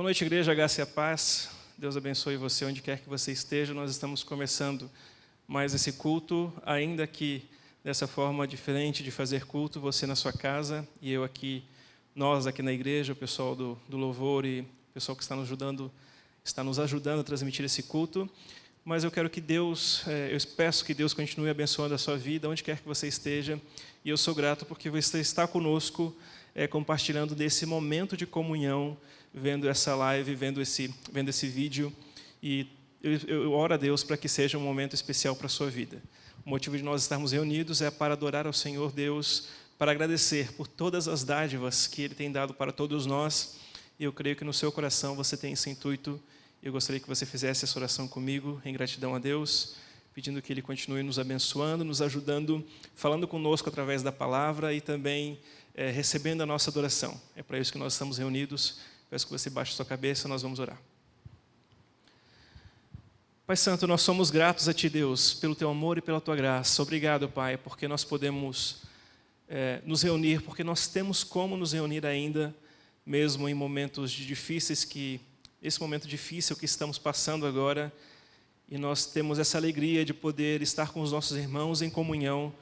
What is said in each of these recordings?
Boa noite, igreja, a graça e a paz. Deus abençoe você onde quer que você esteja. Nós estamos começando mais esse culto, ainda que dessa forma diferente de fazer culto, você na sua casa e eu aqui, nós aqui na igreja, o pessoal do louvor e o pessoal que está nos ajudando a transmitir esse culto. Mas eu quero que Deus, eu peço que Deus continue abençoando a sua vida, onde quer que você esteja. E eu sou grato porque você está conosco, compartilhando desse momento de comunhão, vendo essa live, vendo esse vídeo. E eu oro a Deus para que seja um momento especial para a sua vida. O motivo de nós estarmos reunidos é para adorar ao Senhor Deus, para agradecer por todas as dádivas que Ele tem dado para todos nós. E eu creio que no seu coração você tem esse intuito. Eu gostaria que você fizesse essa oração comigo, em gratidão a Deus, pedindo que Ele continue nos abençoando, nos ajudando, falando conosco através da palavra e também recebendo a nossa adoração. É para isso que nós estamos reunidos. Peço que você baixe a sua cabeça, nós vamos orar. Pai Santo, nós somos gratos a Ti, Deus, pelo Teu amor e pela Tua graça. Obrigado, Pai, porque nós podemos nos reunir, porque nós temos como nos reunir ainda, mesmo em momentos difíceis, esse momento difícil que estamos passando agora, e nós temos essa alegria de poder estar com os nossos irmãos em comunhão,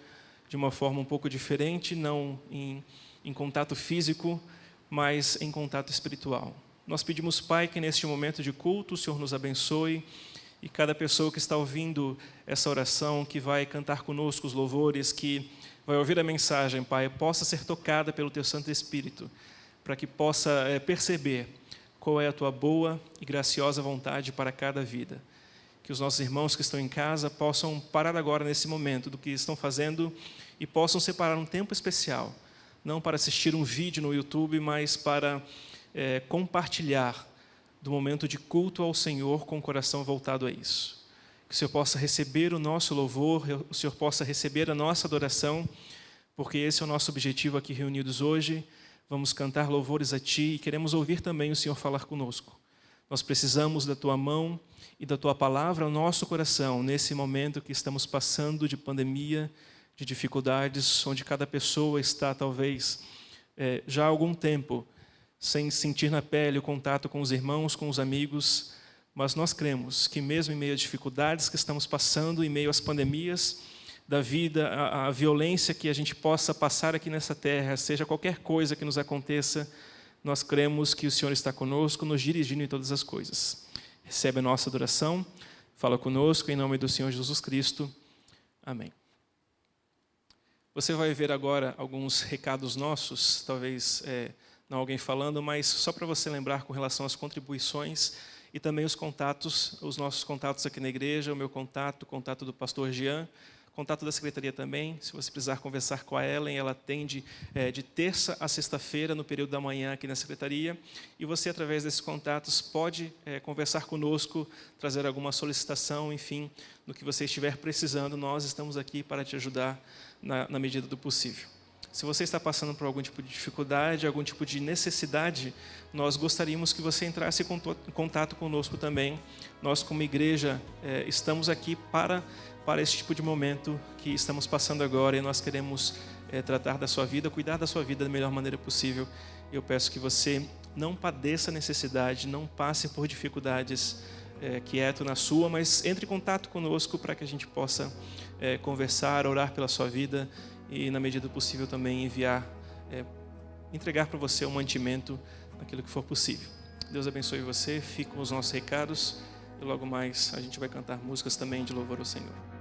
de uma forma um pouco diferente, não em contato físico, mas em contato espiritual. Nós pedimos, Pai, que neste momento de culto o Senhor nos abençoe e cada pessoa que está ouvindo essa oração, que vai cantar conosco os louvores, que vai ouvir a mensagem, Pai, possa ser tocada pelo Teu Santo Espírito, para que possa perceber qual é a Tua boa e graciosa vontade para cada vida. Que os nossos irmãos que estão em casa possam parar agora nesse momento do que estão fazendo e possam separar um tempo especial, não para assistir um vídeo no YouTube, mas para compartilhar do momento de culto ao Senhor com o coração voltado a isso. Que o Senhor possa receber o nosso louvor, o Senhor possa receber a nossa adoração, porque esse é o nosso objetivo aqui reunidos hoje. Vamos cantar louvores a Ti e queremos ouvir também o Senhor falar conosco. Nós precisamos da Tua mão e da Tua palavra ao nosso coração, nesse momento que estamos passando de pandemia, de dificuldades, onde cada pessoa está, talvez, já há algum tempo, sem sentir na pele o contato com os irmãos, com os amigos, mas nós cremos que mesmo em meio às dificuldades que estamos passando, em meio às pandemias da vida, a violência que a gente possa passar aqui nessa terra, seja qualquer coisa que nos aconteça, nós cremos que o Senhor está conosco, nos dirigindo em todas as coisas. Recebe a nossa adoração, fala conosco, em nome do Senhor Jesus Cristo. Amém. Você vai ver agora alguns recados nossos, talvez não alguém falando, mas só para você lembrar com relação às contribuições e também os contatos, os nossos contatos aqui na igreja, o meu contato, o contato do pastor Jean, contato da secretaria também. Se você precisar conversar com a Ellen, ela atende de terça a sexta-feira, no período da manhã aqui na secretaria. E você, através desses contatos, pode conversar conosco, trazer alguma solicitação, enfim, no que você estiver precisando. Nós estamos aqui para te ajudar na medida do possível. Se você está passando por algum tipo de dificuldade, algum tipo de necessidade, nós gostaríamos que você entrasse em contato conosco também. Nós, como igreja, estamos aqui para esse tipo de momento que estamos passando agora, e nós queremos tratar da sua vida, cuidar da sua vida da melhor maneira possível. Eu peço que você não padeça necessidade, não passe por dificuldades quieto na sua, mas entre em contato conosco para que a gente possa conversar, orar pela sua vida e, na medida do possível, também entregar para você um mantimento naquilo que for possível. Deus abençoe você, fique com os nossos recados e logo mais a gente vai cantar músicas também de louvor ao Senhor.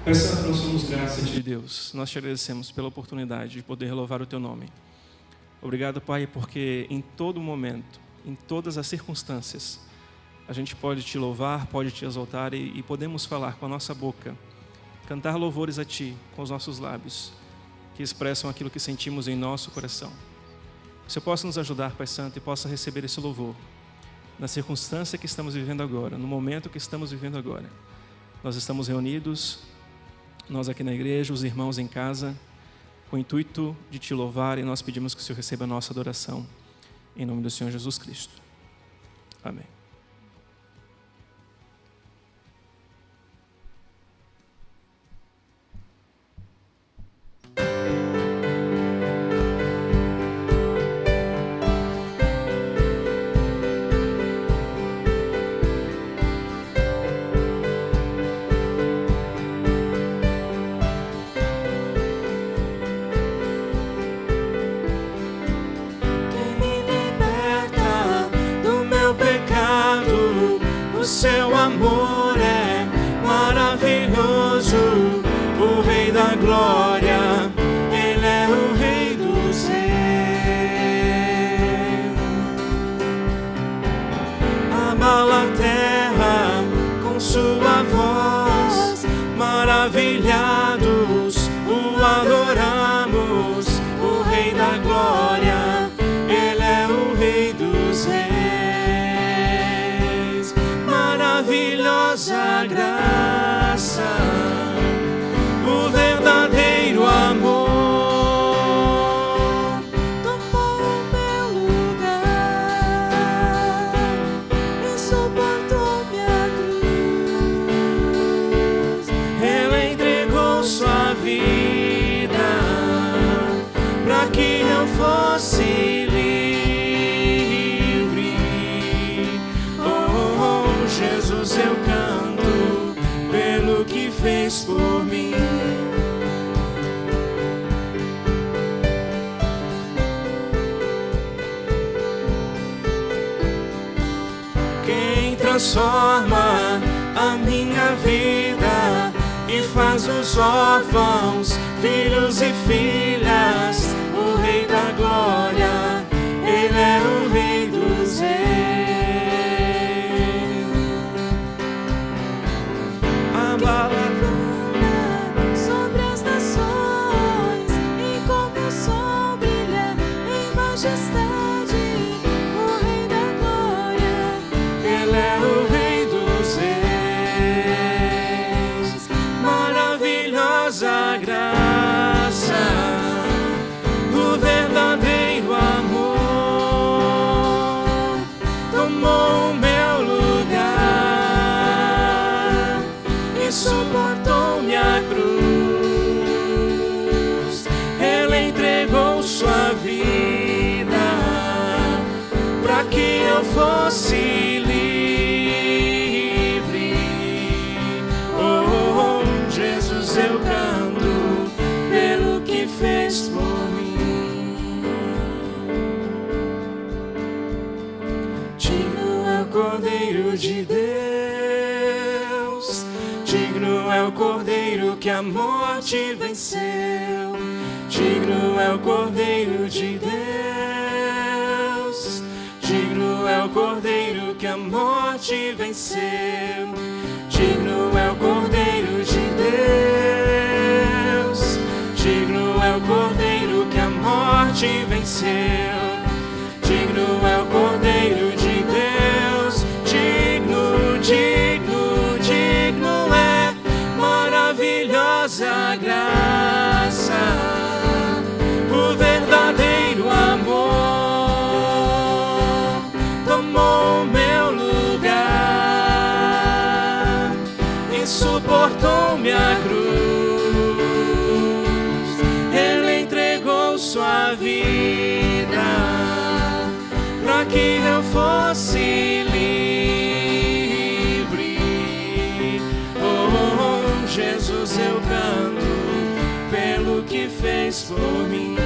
Pai Santo, nós somos graças de Deus. Nós te agradecemos pela oportunidade de poder louvar o Teu nome. Obrigado, Pai, porque em todo momento, em todas as circunstâncias, a gente pode Te louvar, pode Te exaltar e podemos falar com a nossa boca cantar louvores a Ti com os nossos lábios, que expressam aquilo que sentimos em nosso coração. Que o Senhor possa nos ajudar, Pai Santo, e possa receber esse louvor na circunstância que estamos vivendo agora, no momento que estamos vivendo agora. Nós estamos reunidos, nós aqui na igreja, os irmãos em casa, com o intuito de Te louvar, e nós pedimos que o Senhor receba a nossa adoração, em nome do Senhor Jesus Cristo. Amém. Seu amor é maravilhoso, o Rei da Glória, Ele é o Rei dos Reis. Abala a terra com sua voz, maravilhados o adoramos, o Rei da Glória, Ele é o Rei dos Reis. Maravilhosa graça, o verdadeiro amor tomou o meu lugar e suportou minha cruz. Ele entregou sua vida para que eu fosse Jesus, eu canto pelo que fez por mim. Quem transforma a minha vida e faz os órfãos filhos e filhas, o Rei da Glória, Ele é o Rei dos Reis. Sobre as nações, e como o sol brilha em majestade, o Rei da Glória, Ele é o Rei dos Reis. Maravilhosa graça, o verdadeiro amor tomou o meu lugar e suportou minha cruz. Ele entregou sua vida para que eu fosse livre. Oh, Jesus, eu canto pelo que fez por mim. Digno é o Cordeiro de Deus, digno é o Cordeiro que a morte venceu. Digno é o Cordeiro de Deus, digno é o Cordeiro que a morte venceu. Digno é o Cordeiro de Deus, digno é o Cordeiro que a morte venceu. Digno é o Cordeiro de Deus, digno, digno, digno é. Maravilhosa graça, o verdadeiro amor tomou o meu lugar e suportou minha cruz. Ele entregou sua vida para que eu fosse livre. Oh, Jesus, eu canto pelo que fez por mim.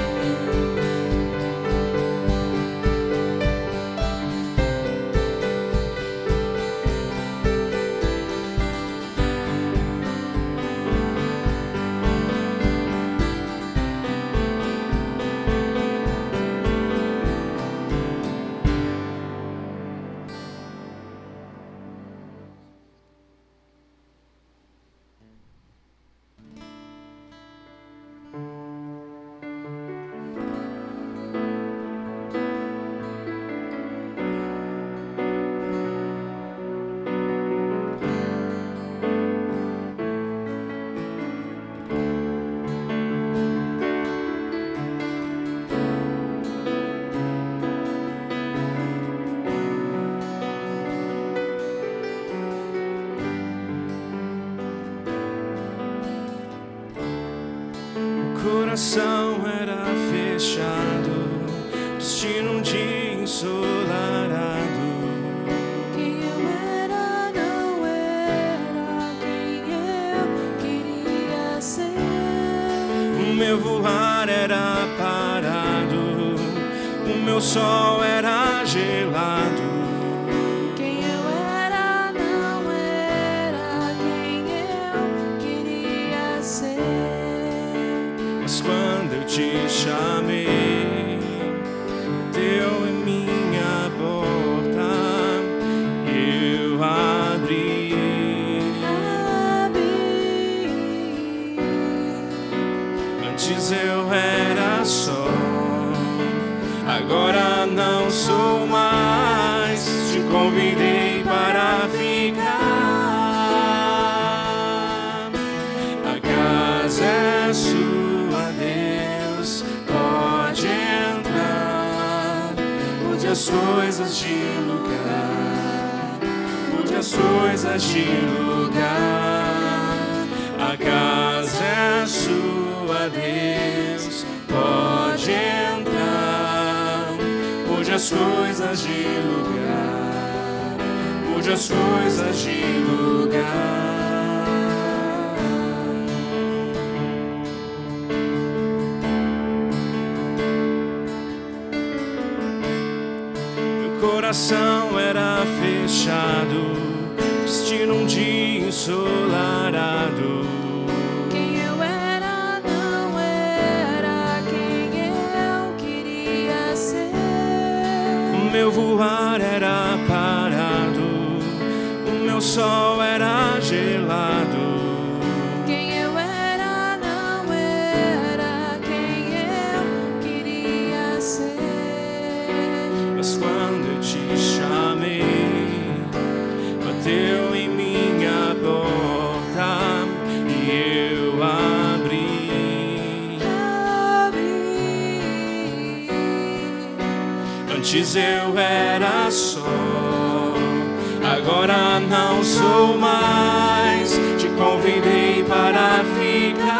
coração era fechado, destino um dia ensolarado. Quem eu era não era quem eu queria ser. O meu voar era parado, o meu sol era gelado. Quem eu era não era quem eu queria ser. Mas quando eu te chamei, deu em minha porta, eu abri. Antes eu era só, agora não sou mais. Te convidei para ficar. A casa é sua, Deus, pode entrar. Mude as coisas de lugar, mude as coisas de lugar. A casa é sua, Deus, pode entrar. Mude as coisas de lugar, mude as coisas de lugar. Meu coração era fechado, destino um dia ensolarado. Quem eu era não era quem eu queria ser. O meu voar era parado, o meu sol era gelado. Quem eu era não era quem eu queria ser. Mas quando eu te chamei, bateu em minha porta e eu abri. Antes eu era só, agora não sou mais. Te convidei para ficar.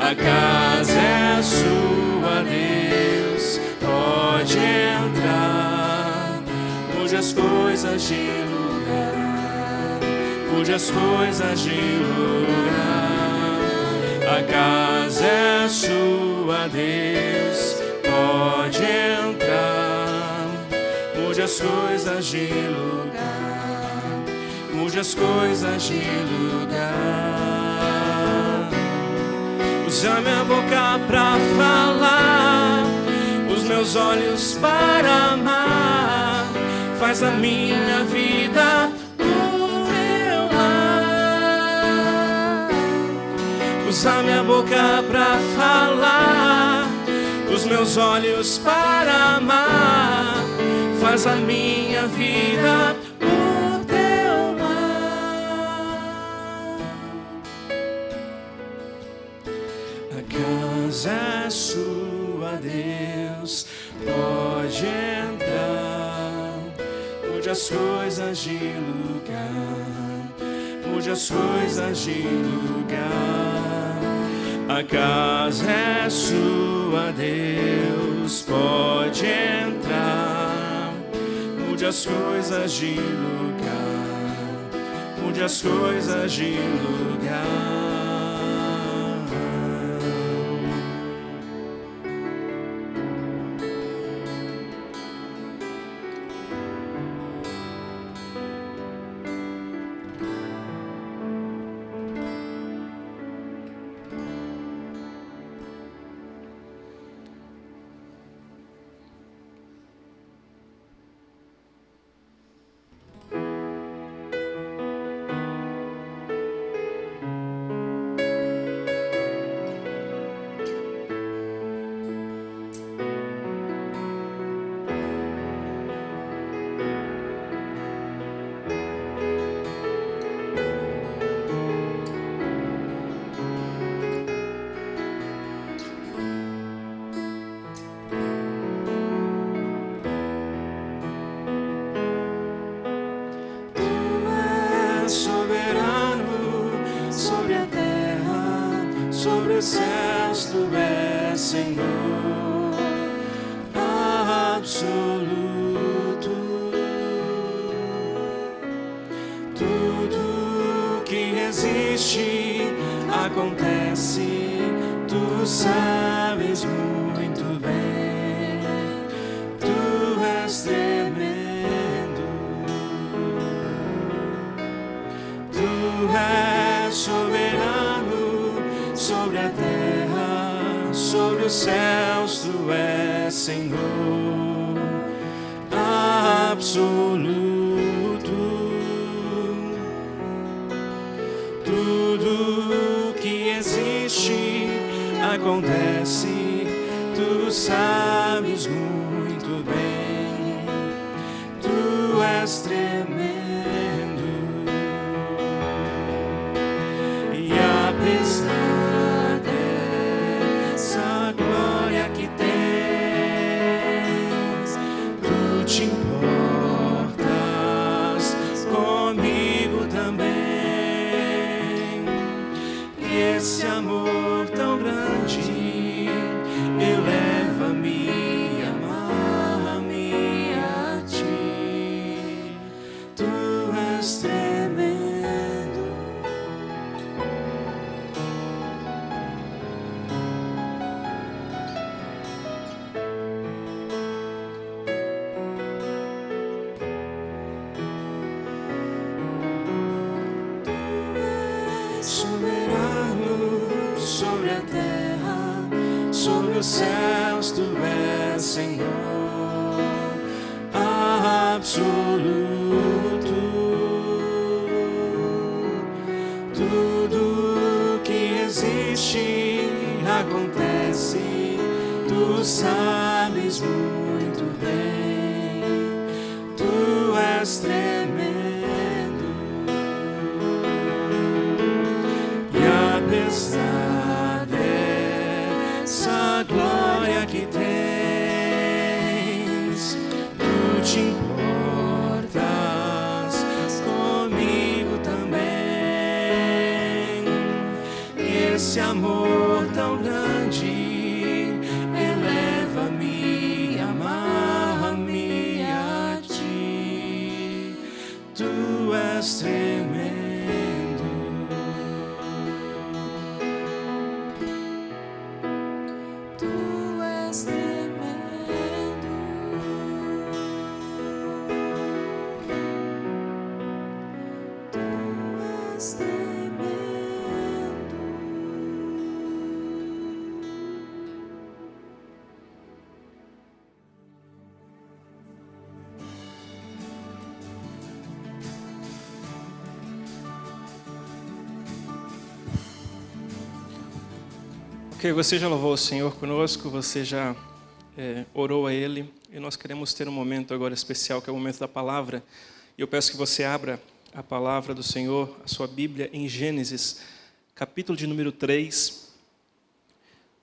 A casa é sua, Deus, pode entrar. Mude as coisas de lugar, mude as coisas de lugar. A casa é sua, Deus, pode entrar. Mude as coisas de lugar, mude as coisas de lugar. Usa minha boca pra falar, os meus olhos para amar. Faz a minha vida o teu lar. Usa minha boca pra falar, os meus olhos para amar. Faz a minha vida o teu lar. A casa é sua, Deus, pode entrar. Mude as coisas de lugar, mude as coisas de lugar. A casa é sua, Deus, pode entrar. Mude as coisas de lugar, mude as coisas de lugar. os céus tu és Senhor absoluto. Tudo que existe acontece, tu sabes muito bem. Tu és tremendo. Tu és soberano sobre a terra, sobre os céus, tu és Senhor absoluto. Tudo que existe acontece, tu sabes muito bem. Tu és tremendo. E apesar dessa glória que tens, tu te importas comigo também. E esse amor tão grande eleva-me, amar-me a ti. Tu és tremendo. Soberano sobre a terra, sobre os céus, tu és Senhor absoluto. Tudo que existe acontece, tu sabes muito bem. Tu és tremendo. Apesar dessa glória que tens, tu te importas comigo também. E esse amor tão grande eleva-me, amar-me a ti. Tu és tremendo. Ok, você já louvou o Senhor conosco, você já orou a Ele, e nós queremos ter um momento agora especial, que é o momento da palavra. E eu peço que você abra a palavra do Senhor, a sua Bíblia, em Gênesis, capítulo de número 3,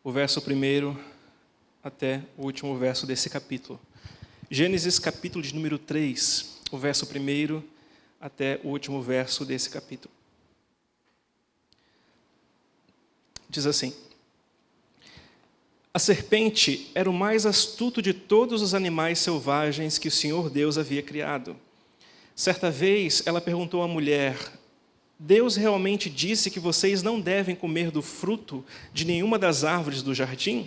o verso 1 até o último verso desse capítulo. Gênesis, capítulo de número 3, o verso 1 até o último verso desse capítulo. Diz assim: a serpente era o mais astuto de todos os animais selvagens que o Senhor Deus havia criado. Certa vez, ela perguntou à mulher: Deus realmente disse que vocês não devem comer do fruto de nenhuma das árvores do jardim?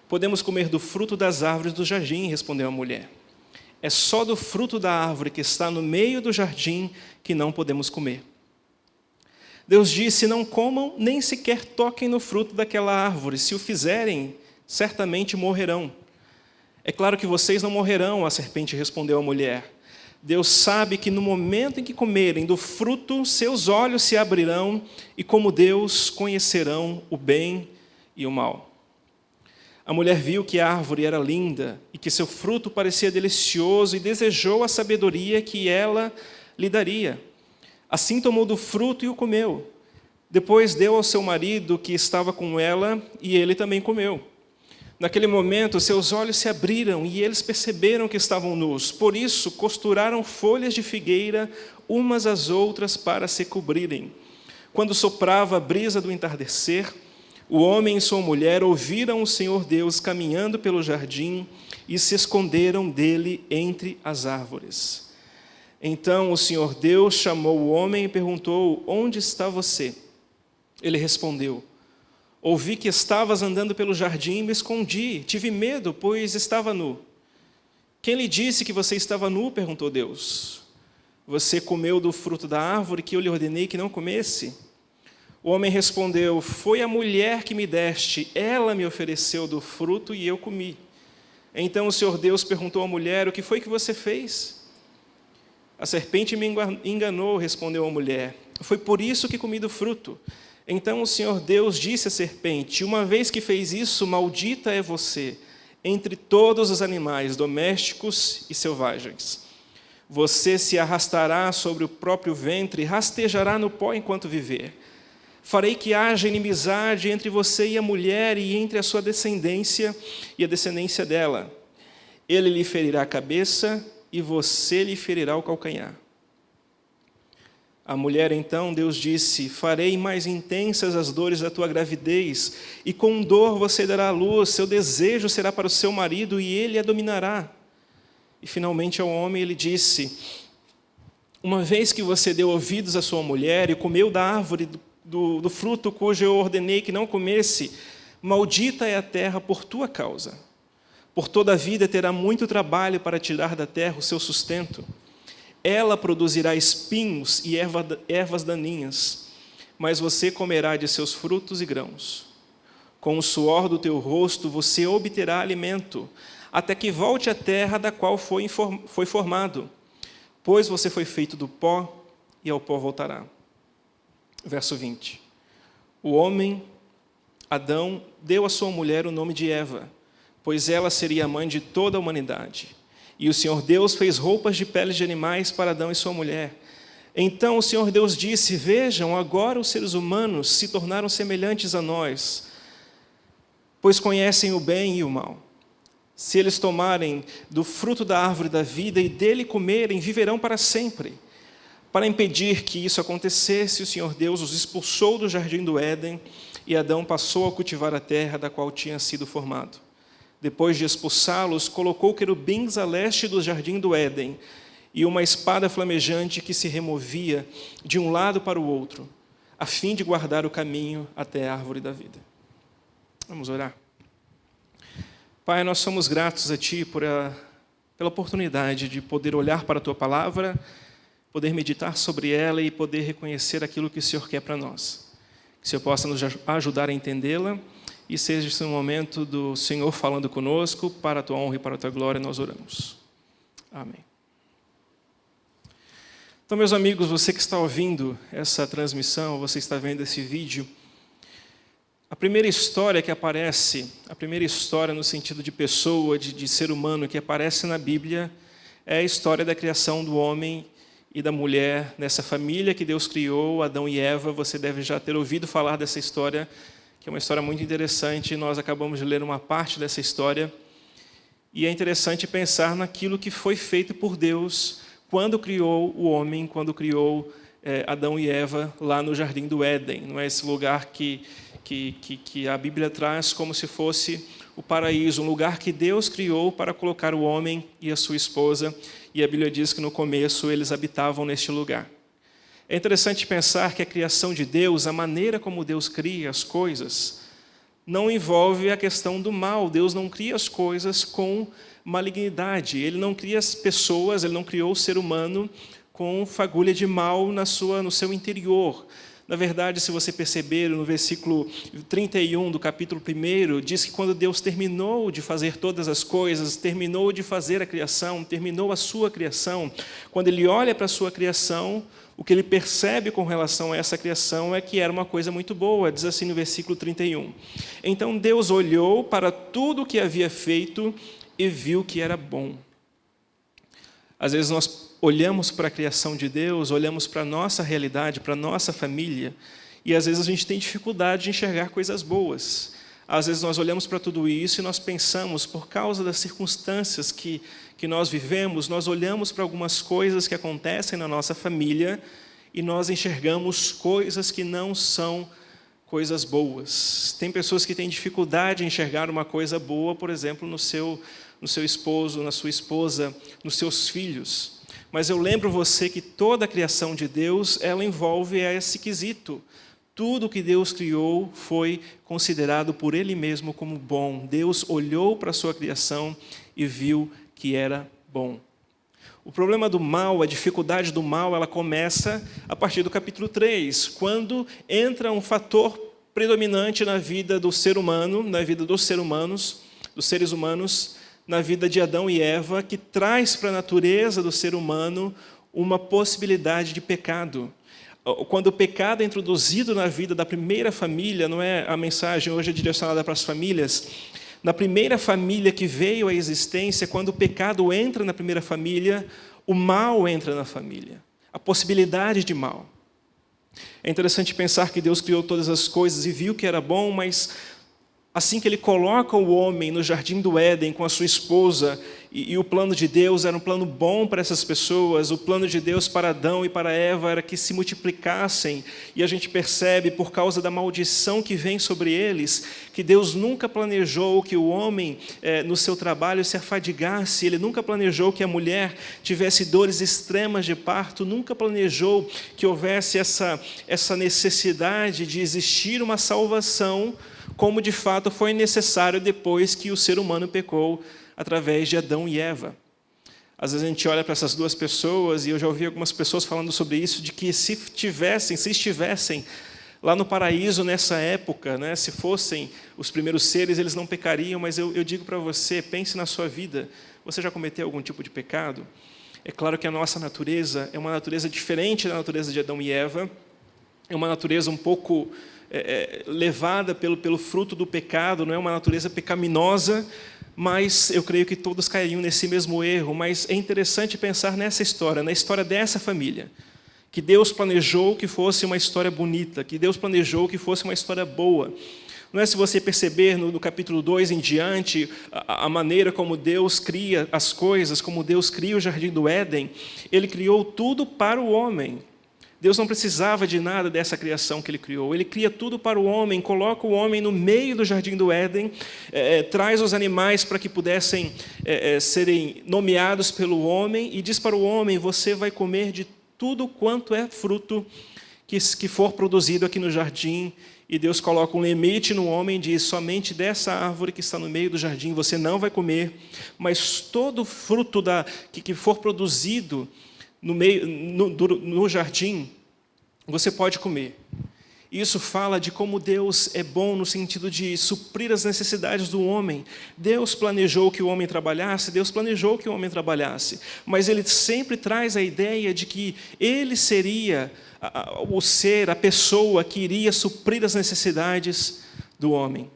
Podemos comer do fruto das árvores do jardim, respondeu a mulher. É só do fruto da árvore que está no meio do jardim que não podemos comer. Deus disse: não comam, nem sequer toquem no fruto daquela árvore. Se o fizerem, certamente morrerão. É claro que vocês não morrerão, a serpente respondeu à mulher. Deus sabe que no momento em que comerem do fruto, seus olhos se abrirão e, como Deus, conhecerão o bem e o mal. A mulher viu que a árvore era linda e que seu fruto parecia delicioso e desejou a sabedoria que ela lhe daria. Assim tomou do fruto e o comeu. Depois deu ao seu marido que estava com ela e ele também comeu. Naquele momento, seus olhos se abriram e eles perceberam que estavam nus. Por isso, costuraram folhas de figueira umas às outras para se cobrirem. Quando soprava a brisa do entardecer, O homem e sua mulher ouviram o Senhor Deus caminhando pelo jardim e se esconderam dele entre as árvores. Então o Senhor Deus chamou o homem e perguntou: onde está você? Ele respondeu: ouvi que estavas andando pelo jardim e me escondi. Tive medo, pois estava nu. Quem lhe disse que você estava nu? Perguntou Deus. Você comeu do fruto da árvore que eu lhe ordenei que não comesse? O homem respondeu: foi a mulher que me deste, ela me ofereceu do fruto e eu comi. Então o Senhor Deus perguntou à mulher: o que foi que você fez? A serpente me enganou, respondeu a mulher. Foi por isso que comi do fruto. Então o Senhor Deus disse à serpente: uma vez que fez isso, maldita é você entre todos os animais domésticos e selvagens. Você se arrastará sobre o próprio ventre e rastejará no pó enquanto viver. Farei que haja inimizade entre você e a mulher e entre a sua descendência e a descendência dela. Ele lhe ferirá a cabeça e você lhe ferirá o calcanhar. A mulher, então, Deus disse: farei mais intensas as dores da tua gravidez, e com dor você dará à luz, seu desejo será para o seu marido, e ele a dominará. E, finalmente, ao homem ele disse: uma vez que você deu ouvidos à sua mulher e comeu da árvore do fruto cujo eu ordenei que não comesse, maldita é a terra por tua causa. Por toda a vida terá muito trabalho para tirar da terra o seu sustento. Ela produzirá espinhos e ervas daninhas, mas você comerá de seus frutos e grãos. Com o suor do teu rosto você obterá alimento, até que volte à terra da qual foi formado, pois você foi feito do pó e ao pó voltará. Verso 20. O homem, Adão, deu à sua mulher o nome de Eva, pois ela seria a mãe de toda a humanidade. E o Senhor Deus fez roupas de peles de animais para Adão e sua mulher. Então o Senhor Deus disse: vejam, agora os seres humanos se tornaram semelhantes a nós, pois conhecem o bem e o mal. Se eles tomarem do fruto da árvore da vida e dele comerem, viverão para sempre. Para impedir que isso acontecesse, o Senhor Deus os expulsou do jardim do Éden, e Adão passou a cultivar a terra da qual tinha sido formado. Depois de expulsá-los, colocou querubins a leste do jardim do Éden e uma espada flamejante que se removia de um lado para o outro, a fim de guardar o caminho até a árvore da vida. Vamos orar. Pai, nós somos gratos a Ti pela oportunidade de poder olhar para a Tua palavra, poder meditar sobre ela e poder reconhecer aquilo que o Senhor quer para nós. Que o Senhor possa nos ajudar a entendê-la. E seja esse um momento do Senhor falando conosco, para a Tua honra e para a Tua glória, nós oramos. Amém. Então, meus amigos, você que está ouvindo essa transmissão, você está vendo esse vídeo, a primeira história que aparece, a primeira história no sentido de pessoa, de ser humano, que aparece na Bíblia, é a história da criação do homem e da mulher, nessa família que Deus criou, Adão e Eva. Você deve já ter ouvido falar dessa história, que é uma história muito interessante. Nós acabamos de ler uma parte dessa história, e é interessante pensar naquilo que foi feito por Deus quando criou o homem, quando criou Adão e Eva lá no Jardim do Éden. Não é esse lugar que a Bíblia traz como se fosse o paraíso, um lugar que Deus criou para colocar o homem e a sua esposa, e a Bíblia diz que no começo eles habitavam neste lugar. É interessante pensar que a criação de Deus, a maneira como Deus cria as coisas, não envolve a questão do mal. Deus não cria as coisas com malignidade. Ele não cria as pessoas, Ele não criou o ser humano com fagulha de mal no seu interior. Na verdade, se você perceber, no versículo 31 do capítulo 1, diz que quando Deus terminou de fazer todas as coisas, terminou de fazer a criação, terminou a sua criação, quando Ele olha para a sua criação, o que Ele percebe com relação a essa criação é que era uma coisa muito boa. Diz assim no versículo 31. Então Deus olhou para tudo o que havia feito e viu que era bom. Às vezes nós olhamos para a criação de Deus, olhamos para a nossa realidade, para a nossa família, e às vezes a gente tem dificuldade de enxergar coisas boas. Às vezes nós olhamos para tudo isso e nós pensamos, por causa das circunstâncias que nós vivemos, nós olhamos para algumas coisas que acontecem na nossa família e nós enxergamos coisas que não são coisas boas. Tem pessoas que têm dificuldade em enxergar uma coisa boa, por exemplo, no seu esposo, na sua esposa, nos seus filhos. Mas eu lembro você que toda a criação de Deus, ela envolve esse quesito. Tudo que Deus criou foi considerado por Ele mesmo como bom. Deus olhou para a sua criação e viu que era bom. O problema do mal, a dificuldade do mal, ela começa a partir do capítulo 3, quando entra um fator predominante na vida do ser humano, na vida dos seres humanos, na vida de Adão e Eva, que traz para a natureza do ser humano uma possibilidade de pecado. Quando o pecado é introduzido na vida da primeira família, não é a mensagem hoje é direcionada para as famílias, na primeira família que veio à existência, quando o pecado entra na primeira família, o mal entra na família, a possibilidade de mal. É interessante pensar que Deus criou todas as coisas e viu que era bom, mas assim que Ele coloca o homem no jardim do Éden com a sua esposa, e o plano de Deus era um plano bom para essas pessoas, o plano de Deus para Adão e para Eva era que se multiplicassem, e a gente percebe, por causa da maldição que vem sobre eles, que Deus nunca planejou que o homem, no seu trabalho, se afadigasse, Ele nunca planejou que a mulher tivesse dores extremas de parto, nunca planejou que houvesse essa necessidade de existir uma salvação, como de fato foi necessário depois que o ser humano pecou através de Adão e Eva. Às vezes a gente olha para essas duas pessoas, e eu já ouvi algumas pessoas falando sobre isso, de que se estivessem lá no paraíso nessa época, né, se fossem os primeiros seres, eles não pecariam, mas eu digo para você, pense na sua vida, você já cometeu algum tipo de pecado? É claro que a nossa natureza é uma natureza diferente da natureza de Adão e Eva, é uma natureza um pouco levada pelo fruto do pecado, não é uma natureza pecaminosa, mas eu creio que todos cairiam nesse mesmo erro. Mas é interessante pensar nessa história, na história dessa família, que Deus planejou que fosse uma história bonita, que Deus planejou que fosse uma história boa. Não é, se você perceber no capítulo 2 em diante, a maneira como Deus cria as coisas, como Deus cria o jardim do Éden, Ele criou tudo para o homem. Deus não precisava de nada dessa criação que Ele criou. Ele cria tudo para o homem, coloca o homem no meio do jardim do Éden, traz os animais para que pudessem serem nomeados pelo homem, e diz para o homem, você vai comer de tudo quanto é fruto que for produzido aqui no jardim. E Deus coloca um limite no homem e diz, somente dessa árvore que está no meio do jardim você não vai comer, mas todo fruto que for produzido no jardim, você pode comer. Isso fala de como Deus é bom no sentido de suprir as necessidades do homem. Deus planejou que o homem trabalhasse, mas Ele sempre traz a ideia de que Ele seria a pessoa que iria suprir as necessidades do homem.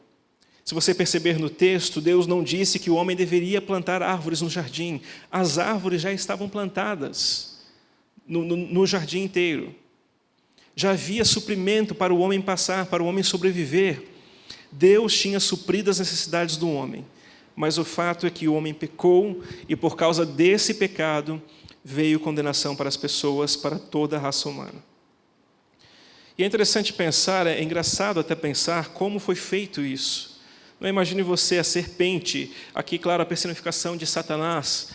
Se você perceber no texto, Deus não disse que o homem deveria plantar árvores no jardim. As árvores já estavam plantadas no jardim inteiro. Já havia suprimento para o homem passar, para o homem sobreviver. Deus tinha suprido as necessidades do homem. Mas o fato é que o homem pecou, e por causa desse pecado, veio condenação para as pessoas, para toda a raça humana. E é interessante pensar, é engraçado até pensar como foi feito isso. Não imagine você a serpente, aqui claro a personificação de Satanás,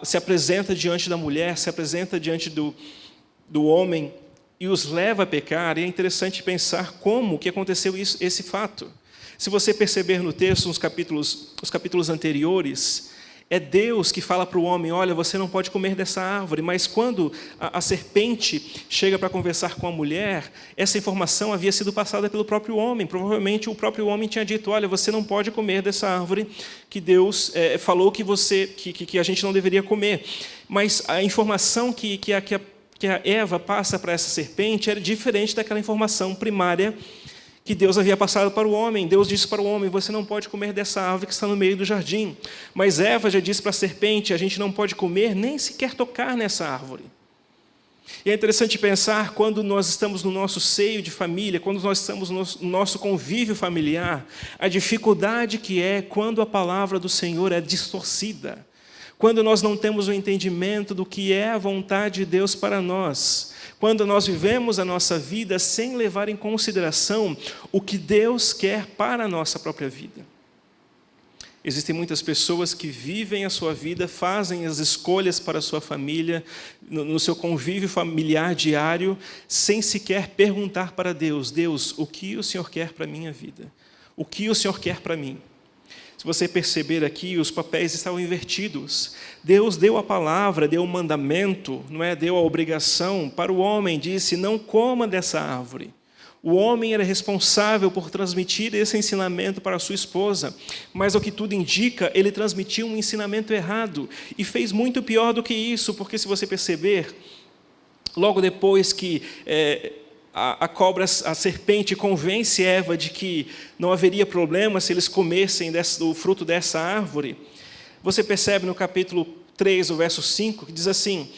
se apresenta diante da mulher, se apresenta diante do homem e os leva a pecar. E é interessante pensar como que aconteceu esse fato. Se você perceber no texto, os capítulos anteriores, é Deus que fala para o homem, olha, você não pode comer dessa árvore. Mas quando a serpente chega para conversar com a mulher, essa informação havia sido passada pelo próprio homem. Provavelmente o próprio homem tinha dito, olha, você não pode comer dessa árvore que Deus falou que a gente não deveria comer. Mas a informação que a Eva passa para essa serpente era diferente daquela informação primária que Deus havia passado para o homem. Deus disse para o homem, você não pode comer dessa árvore que está no meio do jardim. Mas Eva já disse para a serpente, a gente não pode comer, nem sequer tocar nessa árvore. E é interessante pensar, quando nós estamos no nosso seio de família, quando nós estamos no nosso convívio familiar, a dificuldade que é quando a palavra do Senhor é distorcida. quando nós não temos o entendimento do que é a vontade de Deus para nós, quando nós vivemos a nossa vida sem levar em consideração o que Deus quer para a nossa própria vida. Existem muitas pessoas que vivem a sua vida, fazem as escolhas para a sua família, no seu convívio familiar diário, sem sequer perguntar para Deus: Deus, o que o Senhor quer para a minha vida? O que o Senhor quer para mim? Se você perceber aqui, os papéis estavam invertidos. Deus deu a palavra, deu o mandamento, não é? Deu a obrigação para o homem, disse: não coma dessa árvore. O homem era responsável por transmitir esse ensinamento para a sua esposa, mas ao que tudo indica, ele transmitiu um ensinamento errado e fez muito pior do que isso, porque se você perceber, logo depois que a serpente convence Eva de que não haveria problema se eles comessem do fruto dessa árvore, você percebe no capítulo 3, o verso 5, que diz assim: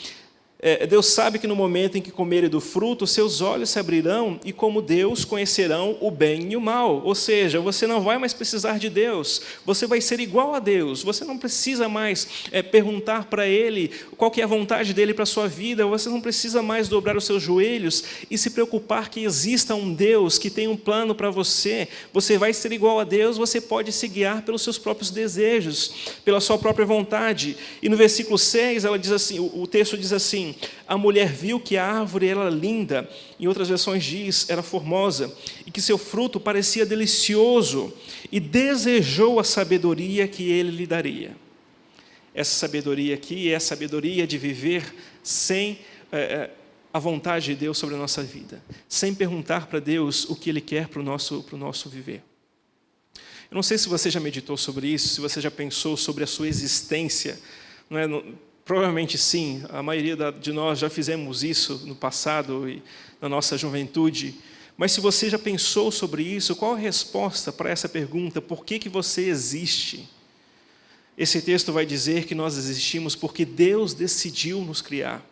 Deus sabe que no momento em que comerem do fruto, seus olhos se abrirão e, como Deus, conhecerão o bem e o mal. Ou seja, você não vai mais precisar de Deus, você vai ser igual a Deus. Você não precisa mais perguntar para Ele qual que é a vontade dEle para a sua vida, você não precisa mais dobrar os seus joelhos e se preocupar que exista um Deus que tem um plano para você. Você vai ser igual a Deus, você pode se guiar pelos seus próprios desejos, pela sua própria vontade. E no versículo 6, ela diz assim, o texto diz assim: a mulher viu que a árvore era linda, em outras versões diz, era formosa, e que seu fruto parecia delicioso, e desejou a sabedoria que ele lhe daria. Essa sabedoria aqui é a sabedoria de viver sem a vontade de Deus sobre a nossa vida, sem perguntar para Deus o que Ele quer para o nosso viver. Eu não sei se você já meditou sobre isso, se você já pensou sobre a sua existência, não é? Provavelmente sim, a maioria de nós já fizemos isso no passado e na nossa juventude. Mas se você já pensou sobre isso, qual a resposta para essa pergunta? Por que você existe? Esse texto vai dizer que nós existimos porque Deus decidiu nos criar.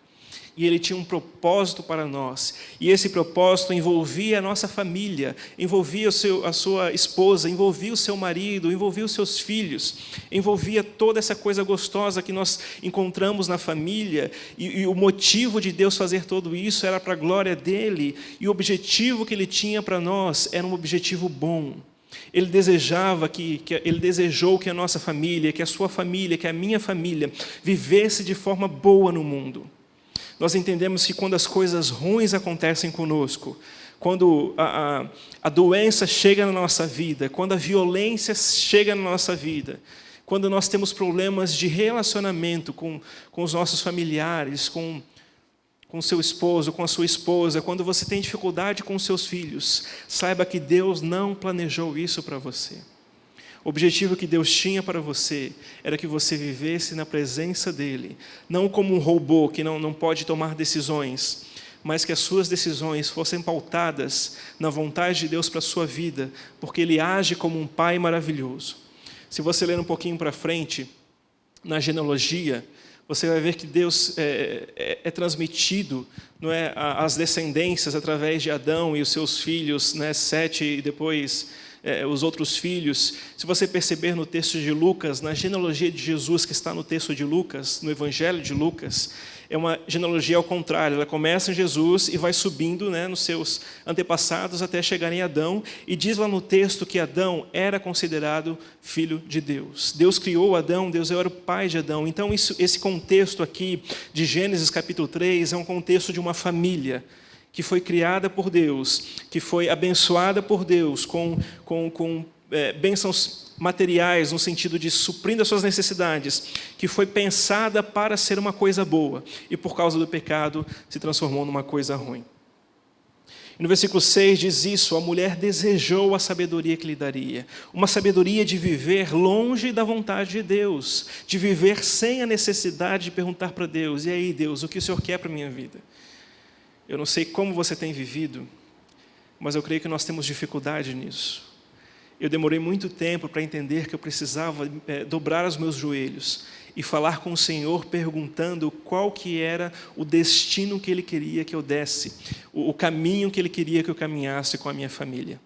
E Ele tinha um propósito para nós. E esse propósito envolvia a nossa família, envolvia a sua esposa, envolvia o seu marido, envolvia os seus filhos, envolvia toda essa coisa gostosa que nós encontramos na família. E o motivo de Deus fazer tudo isso era para a glória dEle. E o objetivo que Ele tinha para nós era um objetivo bom. Ele desejou que a nossa família, que a sua família, que a minha família vivesse de forma boa no mundo. Nós entendemos que quando as coisas ruins acontecem conosco, quando a doença chega na nossa vida, quando a violência chega na nossa vida, quando nós temos problemas de relacionamento com os nossos familiares, com o seu esposo, com a sua esposa, quando você tem dificuldade com os seus filhos, saiba que Deus não planejou isso para você. O objetivo que Deus tinha para você era que você vivesse na presença dEle, não como um robô que não pode tomar decisões, mas que as suas decisões fossem pautadas na vontade de Deus para a sua vida, porque Ele age como um Pai maravilhoso. Se você ler um pouquinho para frente, na genealogia, você vai ver que Deus é transmitido, não é, as descendências através de Adão e os seus filhos, né, Sete e depois os outros filhos. Se você perceber no texto de Lucas, na genealogia de Jesus que está no texto de Lucas, no Evangelho de Lucas, é uma genealogia ao contrário. Ela começa em Jesus e vai subindo, né, nos seus antepassados até chegar em Adão, e diz lá no texto que Adão era considerado filho de Deus. Deus criou Adão, Deus era o pai de Adão. Então esse contexto aqui de Gênesis capítulo 3 é um contexto de uma família que foi criada por Deus, que foi abençoada por Deus com bênçãos materiais, no sentido de suprindo as suas necessidades, que foi pensada para ser uma coisa boa, e por causa do pecado se transformou numa coisa ruim. E no versículo 6 diz isso: a mulher desejou a sabedoria que lhe daria, uma sabedoria de viver longe da vontade de Deus, de viver sem a necessidade de perguntar para Deus: e aí, Deus, o que o Senhor quer para a minha vida? Eu não sei como você tem vivido, mas eu creio que nós temos dificuldade nisso. Eu demorei muito tempo para entender que eu precisava dobrar os meus joelhos e falar com o Senhor, perguntando qual que era o destino que Ele queria que eu desse, o caminho que Ele queria que eu caminhasse com a minha família.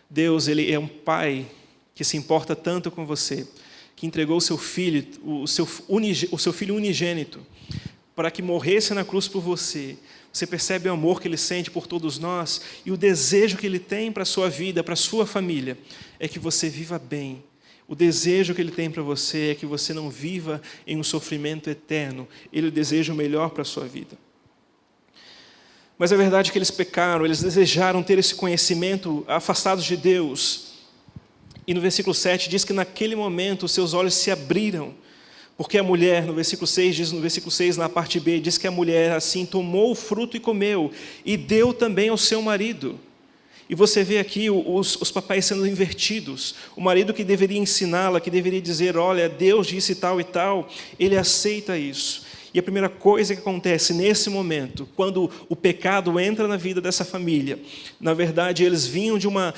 Deus, Ele é um Pai que se importa tanto com você, que entregou o seu filho, o seu filho unigênito, para que morresse na cruz por você. Você percebe o amor que Ele sente por todos nós e o desejo que Ele tem para a sua vida, para a sua família, é que você viva bem. O desejo que Ele tem para você é que você não viva em um sofrimento eterno. Ele deseja o melhor para a sua vida. Mas é verdade que eles pecaram, eles desejaram ter esse conhecimento afastados de Deus. E no versículo 7 diz que naquele momento os seus olhos se abriram, porque a mulher, no versículo 6, na parte B, diz que a mulher assim tomou o fruto e comeu, e deu também ao seu marido. E você vê aqui os papéis sendo invertidos. O marido que deveria ensiná-la, que deveria dizer, olha, Deus disse tal e tal, ele aceita isso. E a primeira coisa que acontece nesse momento, quando o pecado entra na vida dessa família, na verdade eles vinham de uma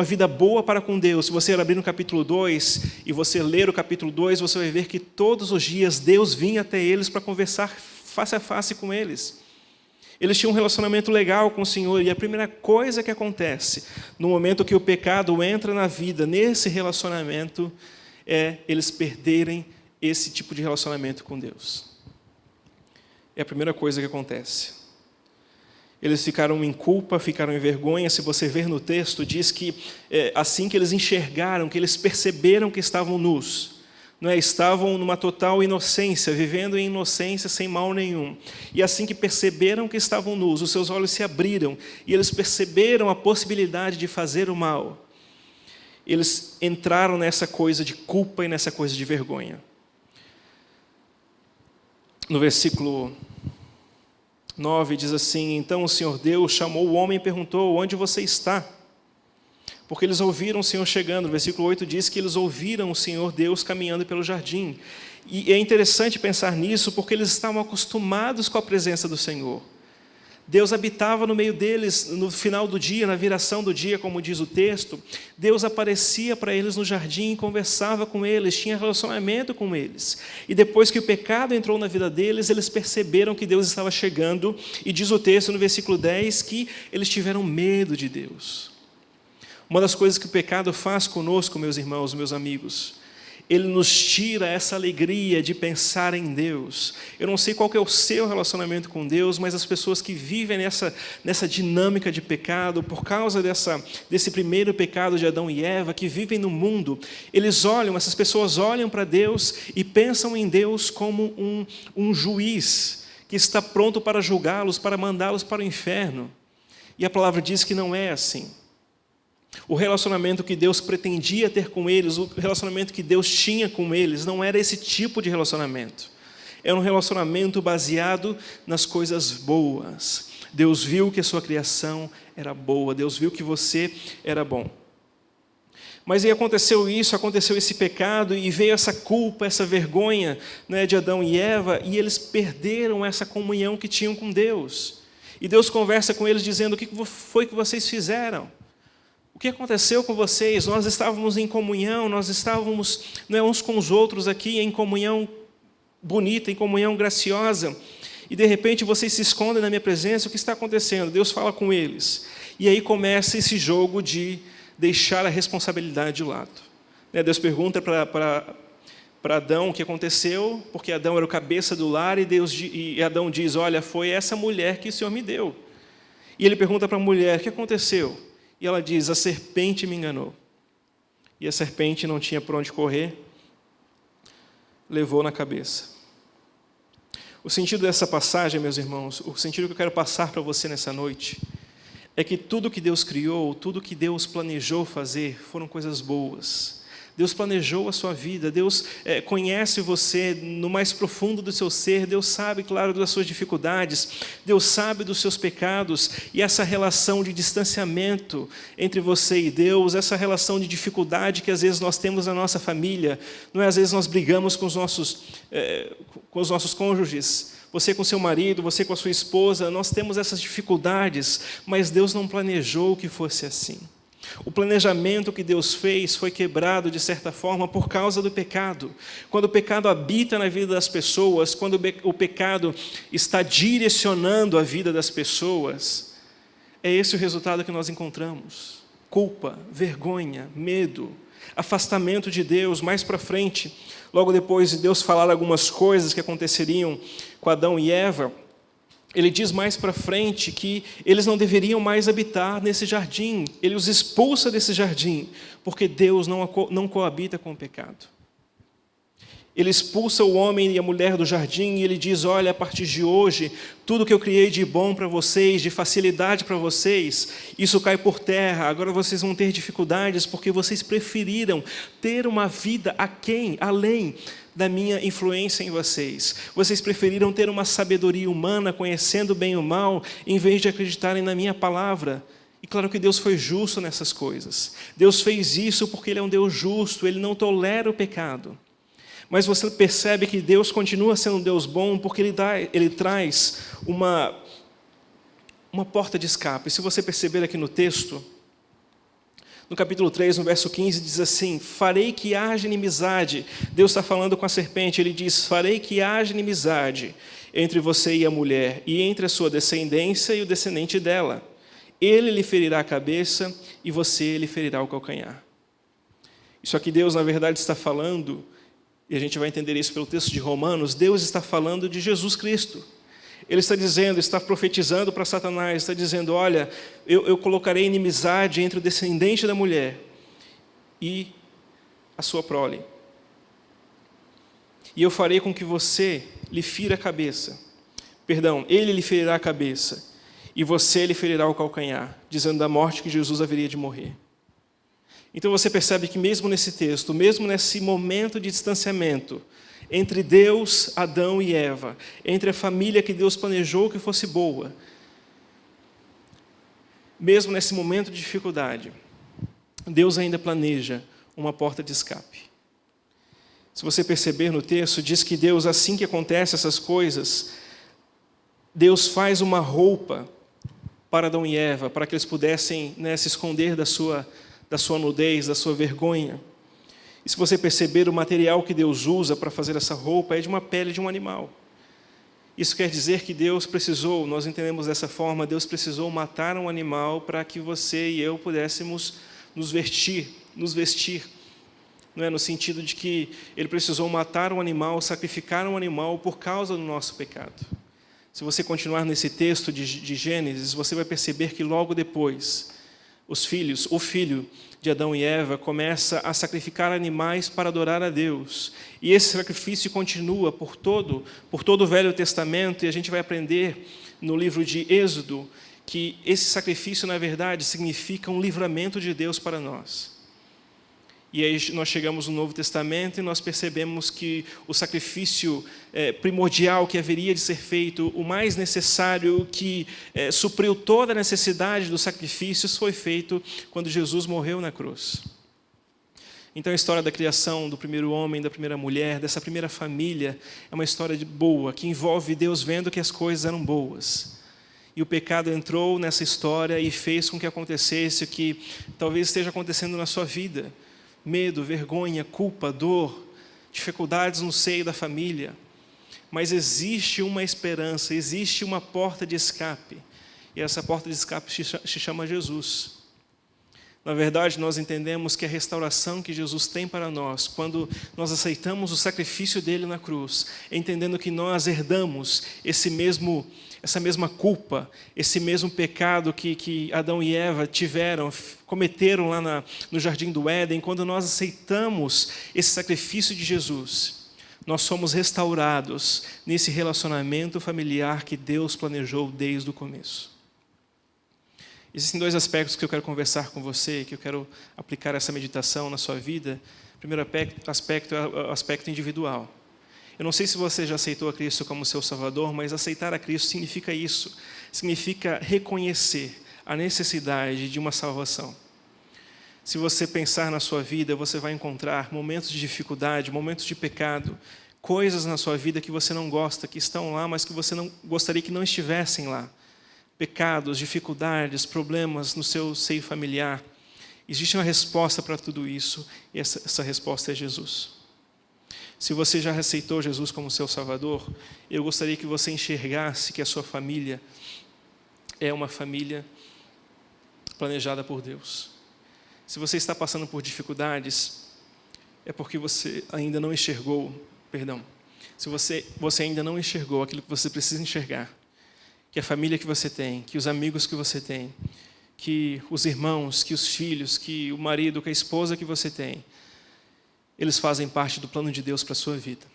vida boa para com Deus. Se você abrir no capítulo 2 e você ler o capítulo 2, você vai ver que todos os dias Deus vinha até eles para conversar face a face com eles. Eles tinham um relacionamento legal com o Senhor, e a primeira coisa que acontece no momento que o pecado entra na vida, nesse relacionamento, é eles perderem esse tipo de relacionamento com Deus. É a primeira coisa que acontece. Eles ficaram em culpa, ficaram em vergonha. Se você ver no texto, diz que assim que eles enxergaram, que eles perceberam que estavam nus, não é? Estavam numa total inocência, vivendo em inocência, sem mal nenhum. E assim que perceberam que estavam nus, os seus olhos se abriram, e eles perceberam a possibilidade de fazer o mal. Eles entraram nessa coisa de culpa e nessa coisa de vergonha. No versículo 9 diz assim, então o Senhor Deus chamou o homem e perguntou, onde você está? Porque eles ouviram o Senhor chegando. No versículo 8 diz que eles ouviram o Senhor Deus caminhando pelo jardim. E é interessante pensar nisso, porque eles estavam acostumados com a presença do Senhor. Deus habitava no meio deles no final do dia, na viração do dia, como diz o texto. Deus aparecia para eles no jardim, conversava com eles, tinha relacionamento com eles. E depois que o pecado entrou na vida deles, eles perceberam que Deus estava chegando. E diz o texto no versículo 10 que eles tiveram medo de Deus. Uma das coisas que o pecado faz conosco, meus irmãos, meus amigos, ele nos tira essa alegria de pensar em Deus. Eu não sei qual que é o seu relacionamento com Deus, mas as pessoas que vivem nessa dinâmica de pecado, por causa desse primeiro pecado de Adão e Eva, que vivem no mundo, essas pessoas olham para Deus e pensam em Deus como um juiz que está pronto para julgá-los, para mandá-los para o inferno. E a palavra diz que não é assim. O relacionamento que Deus pretendia ter com eles, o relacionamento que Deus tinha com eles, não era esse tipo de relacionamento. Era um relacionamento baseado nas coisas boas. Deus viu que a sua criação era boa, Deus viu que você era bom. Mas aí aconteceu esse pecado, e veio essa culpa, essa vergonha, né, de Adão e Eva, e eles perderam essa comunhão que tinham com Deus. E Deus conversa com eles dizendo, o que foi que vocês fizeram? O que aconteceu com vocês? Nós estávamos em comunhão, nós estávamos uns com os outros aqui, em comunhão bonita, em comunhão graciosa, e de repente vocês se escondem na minha presença. O que está acontecendo? Deus fala com eles, e aí começa esse jogo de deixar a responsabilidade de lado. Deus pergunta para Adão o que aconteceu, porque Adão era o cabeça do lar, e Adão diz, olha, foi essa mulher que o Senhor me deu. E ele pergunta para a mulher, o que aconteceu? E ela diz, a serpente me enganou. E a serpente não tinha por onde correr, levou na cabeça. O sentido dessa passagem, meus irmãos, o sentido que eu quero passar para você nessa noite, é que tudo que Deus criou, tudo que Deus planejou fazer, foram coisas boas. Deus planejou a sua vida, Deus conhece você no mais profundo do seu ser, Deus sabe, claro, das suas dificuldades, Deus sabe dos seus pecados, e essa relação de distanciamento entre você e Deus, essa relação de dificuldade que às vezes nós temos na nossa família, não é? Às vezes nós brigamos com os nossos cônjuges, você com seu marido, você com a sua esposa, nós temos essas dificuldades, mas Deus não planejou que fosse assim. O planejamento que Deus fez foi quebrado, de certa forma, por causa do pecado. Quando o pecado habita na vida das pessoas, quando o pecado está direcionando a vida das pessoas, é esse o resultado que nós encontramos. Culpa, vergonha, medo. afastamento de Deus. Mais para frente, logo depois de Deus falar algumas coisas que aconteceriam com Adão e Eva, ele diz mais para frente que eles não deveriam mais habitar nesse jardim. Ele os expulsa desse jardim, porque Deus não coabita com o pecado. Ele expulsa o homem e a mulher do jardim e ele diz: olha, a partir de hoje, tudo que eu criei de bom para vocês, de facilidade para vocês, isso cai por terra. Agora vocês vão ter dificuldades porque vocês preferiram ter uma vida além da minha influência em vocês. Vocês preferiram ter uma sabedoria humana, conhecendo o bem e o mal, em vez de acreditarem na minha palavra. E claro que Deus foi justo nessas coisas. Deus fez isso porque Ele é um Deus justo, Ele não tolera o pecado. Mas você percebe que Deus continua sendo um Deus bom porque Ele traz uma porta de escape. Se você perceber aqui no texto, no capítulo 3, no verso 15, diz assim: farei que haja inimizade. Deus está falando com a serpente, Ele diz: farei que haja inimizade entre você e a mulher, e entre a sua descendência e o descendente dela. Ele lhe ferirá a cabeça e você lhe ferirá o calcanhar. Isso aqui Deus, na verdade, está falando, e a gente vai entender isso pelo texto de Romanos. Deus está falando de Jesus Cristo. Ele está dizendo, está profetizando para Satanás, está dizendo: olha, eu colocarei inimizade entre o descendente da mulher e a sua prole. E eu farei com que você lhe fira a cabeça. Perdão, ele lhe ferirá a cabeça e você lhe ferirá o calcanhar, dizendo da morte que Jesus haveria de morrer. Então você percebe que mesmo nesse texto, mesmo nesse momento de distanciamento entre Deus, Adão e Eva, entre a família que Deus planejou que fosse boa, mesmo nesse momento de dificuldade, Deus ainda planeja uma porta de escape. Se você perceber no texto, diz que Deus, assim que acontecem essas coisas, Deus faz uma roupa para Adão e Eva, para que eles pudessem se esconder da sua nudez, da sua vergonha. E se você perceber, o material que Deus usa para fazer essa roupa é de uma pele de um animal. Isso quer dizer que Deus precisou, nós entendemos dessa forma, Deus precisou matar um animal para que você e eu pudéssemos nos vestir, não é? No sentido de que Ele precisou matar um animal, sacrificar um animal por causa do nosso pecado. Se você continuar nesse texto de Gênesis, você vai perceber que logo depois, o filho de Adão e Eva começa a sacrificar animais para adorar a Deus. E esse sacrifício continua por todo o Velho Testamento, e a gente vai aprender no livro de Êxodo que esse sacrifício, na verdade, significa um livramento de Deus para nós. E aí nós chegamos no Novo Testamento e nós percebemos que o sacrifício primordial que haveria de ser feito, o mais necessário, que supriu toda a necessidade dos sacrifícios, foi feito quando Jesus morreu na cruz. Então a história da criação do primeiro homem, da primeira mulher, dessa primeira família, é uma história boa, que envolve Deus vendo que as coisas eram boas. E o pecado entrou nessa história e fez com que acontecesse o que talvez esteja acontecendo na sua vida. Medo, vergonha, culpa, dor, dificuldades no seio da família. Mas existe uma esperança, existe uma porta de escape. E essa porta de escape se chama Jesus. Na verdade, nós entendemos que a restauração que Jesus tem para nós, quando nós aceitamos o sacrifício dele na cruz, entendendo que nós herdamos essa mesma culpa, esse mesmo pecado que Adão e Eva cometeram lá no Jardim do Éden, quando nós aceitamos esse sacrifício de Jesus, nós somos restaurados nesse relacionamento familiar que Deus planejou desde o começo. Existem dois aspectos que eu quero conversar com você, que eu quero aplicar essa meditação na sua vida. O primeiro aspecto é o aspecto individual. Eu não sei se você já aceitou a Cristo como seu Salvador, mas aceitar a Cristo significa isso. Significa reconhecer a necessidade de uma salvação. Se você pensar na sua vida, você vai encontrar momentos de dificuldade, momentos de pecado, coisas na sua vida que você não gosta, que estão lá, mas que você não gostaria que não estivessem lá. Pecados, dificuldades, problemas no seu seio familiar. Existe uma resposta para tudo isso, e essa resposta é Jesus. Se você já aceitou Jesus como seu Salvador, eu gostaria que você enxergasse que a sua família é uma família planejada por Deus. Se você está passando por dificuldades, é porque você ainda não enxergou, se você ainda não enxergou aquilo que você precisa enxergar, que a família que você tem, que os amigos que você tem, que os irmãos, que os filhos, que o marido, que a esposa que você tem, eles fazem parte do plano de Deus para a sua vida.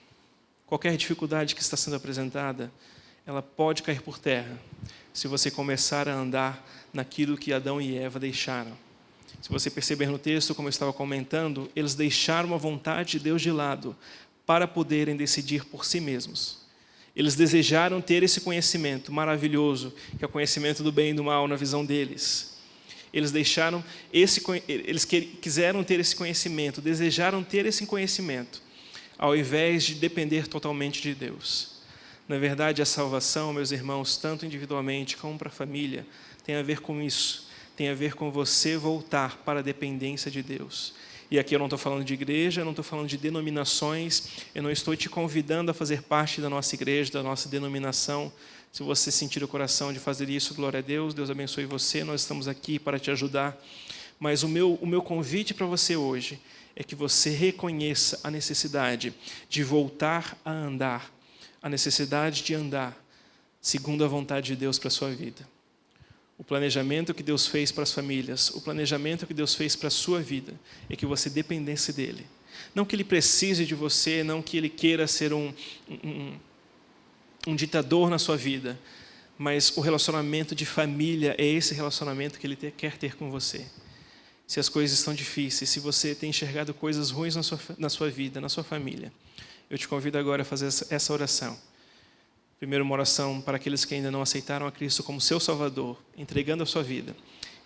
Qualquer dificuldade que está sendo apresentada, ela pode cair por terra se você começar a andar naquilo que Adão e Eva deixaram. Se você perceber no texto, como eu estava comentando, eles deixaram a vontade de Deus de lado para poderem decidir por si mesmos. Eles desejaram ter esse conhecimento maravilhoso, que é o conhecimento do bem e do mal na visão deles. Eles quiseram ter esse conhecimento, desejaram ter esse conhecimento, ao invés de depender totalmente de Deus. Na verdade, a salvação, meus irmãos, tanto individualmente como para a família, tem a ver com isso. Tem a ver com você voltar para a dependência de Deus. E aqui eu não estou falando de igreja, eu não estou falando de denominações, eu não estou te convidando a fazer parte da nossa igreja, da nossa denominação. Se você sentir o coração de fazer isso, glória a Deus, Deus abençoe você, nós estamos aqui para te ajudar. Mas o meu convite para você hoje é que você reconheça a necessidade de voltar a andar, a necessidade de andar segundo a vontade de Deus para a sua vida. O planejamento que Deus fez para as famílias, o planejamento que Deus fez para a sua vida, é que você dependesse dEle. Não que Ele precise de você, não que Ele queira ser um ditador na sua vida, mas o relacionamento de família é esse relacionamento que Ele quer ter com você. Se as coisas estão difíceis, se você tem enxergado coisas ruins na sua vida, na sua família, eu te convido agora a fazer essa oração. Primeiro, uma oração para aqueles que ainda não aceitaram a Cristo como seu Salvador, entregando a sua vida.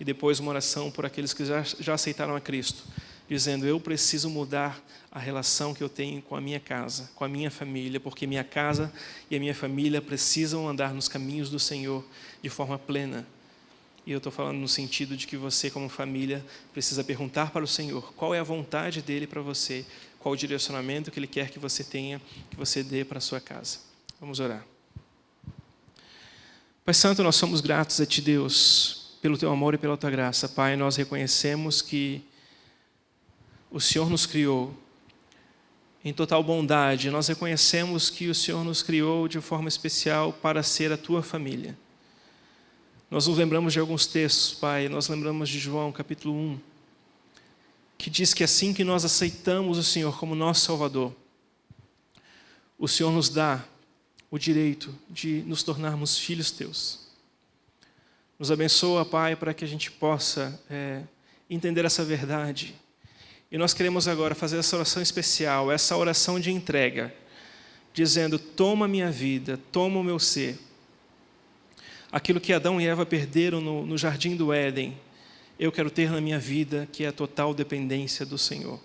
E depois uma oração por aqueles que já aceitaram a Cristo, dizendo, eu preciso mudar a relação que eu tenho com a minha casa, com a minha família, porque minha casa e a minha família precisam andar nos caminhos do Senhor de forma plena. E eu estou falando no sentido de que você, como família, precisa perguntar para o Senhor qual é a vontade dEle para você, qual o direcionamento que Ele quer que você tenha, que você dê para a sua casa. Vamos orar. Pai Santo, nós somos gratos a Ti, Deus, pelo Teu amor e pela Tua graça. Pai, nós reconhecemos que o Senhor nos criou em total bondade. Nós reconhecemos que o Senhor nos criou de forma especial para ser a Tua família. Nós nos lembramos de alguns textos, Pai. Nós lembramos de João, capítulo 1, que diz que assim que nós aceitamos o Senhor como nosso Salvador, o Senhor nos dá o direito de nos tornarmos filhos Teus. Nos abençoa, Pai, para que a gente possa entender essa verdade. E nós queremos agora fazer essa oração especial, essa oração de entrega, dizendo, toma a minha vida, toma o meu ser. Aquilo que Adão e Eva perderam no jardim do Éden, eu quero ter na minha vida, que é a total dependência do Senhor.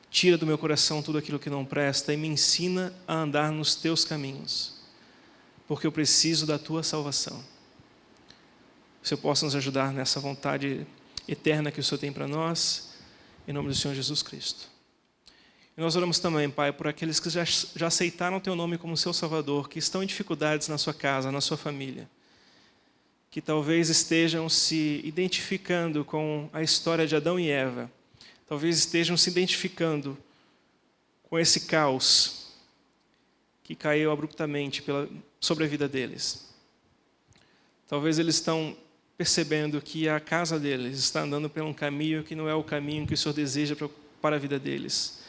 Tira do meu coração tudo aquilo que não presta e me ensina a andar nos Teus caminhos, porque eu preciso da Tua salvação. O Senhor possa nos ajudar nessa vontade eterna que o Senhor tem para nós, em nome do Senhor Jesus Cristo. E nós oramos também, Pai, por aqueles que já aceitaram o Teu nome como seu Salvador, que estão em dificuldades na sua casa, na sua família, que talvez estejam se identificando com a história de Adão e Eva, talvez estejam se identificando com esse caos que caiu abruptamente sobre a vida deles. Talvez eles estão percebendo que a casa deles está andando por um caminho que não é o caminho que o Senhor deseja para a vida deles.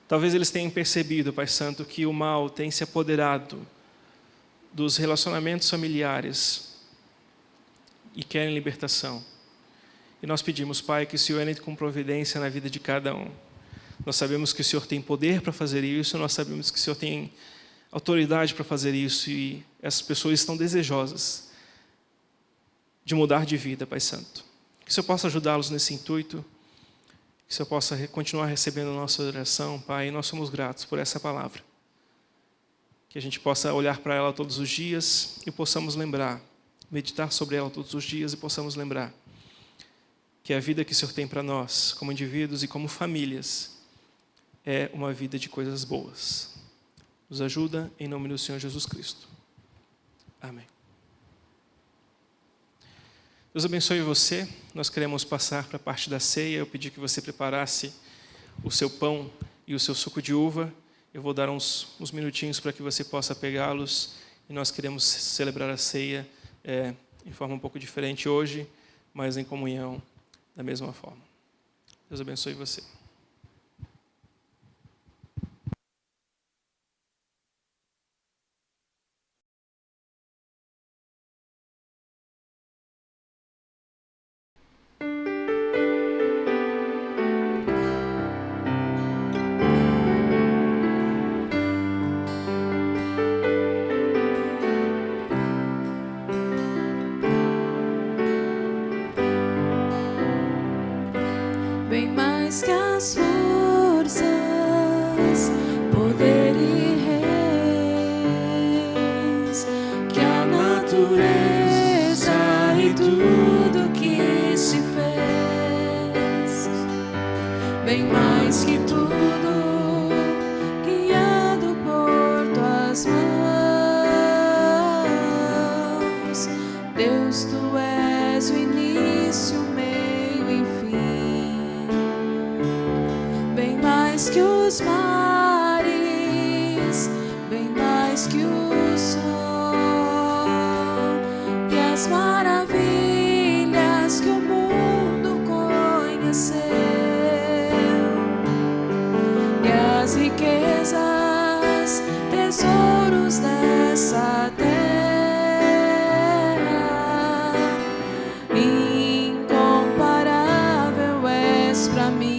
Talvez eles tenham percebido, Pai Santo, que o mal tem se apoderado dos relacionamentos familiares e querem libertação. E nós pedimos, Pai, que o Senhor entre com providência na vida de cada um. Nós sabemos que o Senhor tem poder para fazer isso, nós sabemos que o Senhor tem autoridade para fazer isso, e essas pessoas estão desejosas de mudar de vida, Pai Santo. Que o Senhor possa ajudá-los nesse intuito, que o Senhor possa continuar recebendo a nossa oração, Pai, e nós somos gratos por essa palavra. Que a gente possa olhar para ela todos os dias e possamos lembrar, meditar sobre ela todos os dias e possamos lembrar que a vida que o Senhor tem para nós, como indivíduos e como famílias, é uma vida de coisas boas. Nos ajuda em nome do Senhor Jesus Cristo. Amém. Deus abençoe você. Nós queremos passar para a parte da ceia. Eu pedi que você preparasse o seu pão e o seu suco de uva. Eu vou dar uns minutinhos para que você possa pegá-los. E nós queremos celebrar a ceia em forma um pouco diferente hoje, mas em comunhão da mesma forma. Deus abençoe você. Bem mais que as forças, poder e reis, que a natureza e tudo que se fez, bem mais que tudo, guiado por tuas mãos, Deus, tu és o início, o meio e fim. Bem mais que os mares, bem mais que o sol, e as maravilhas que o mundo conheceu, e as riquezas, tesouros dessa terra, incomparável és pra mim.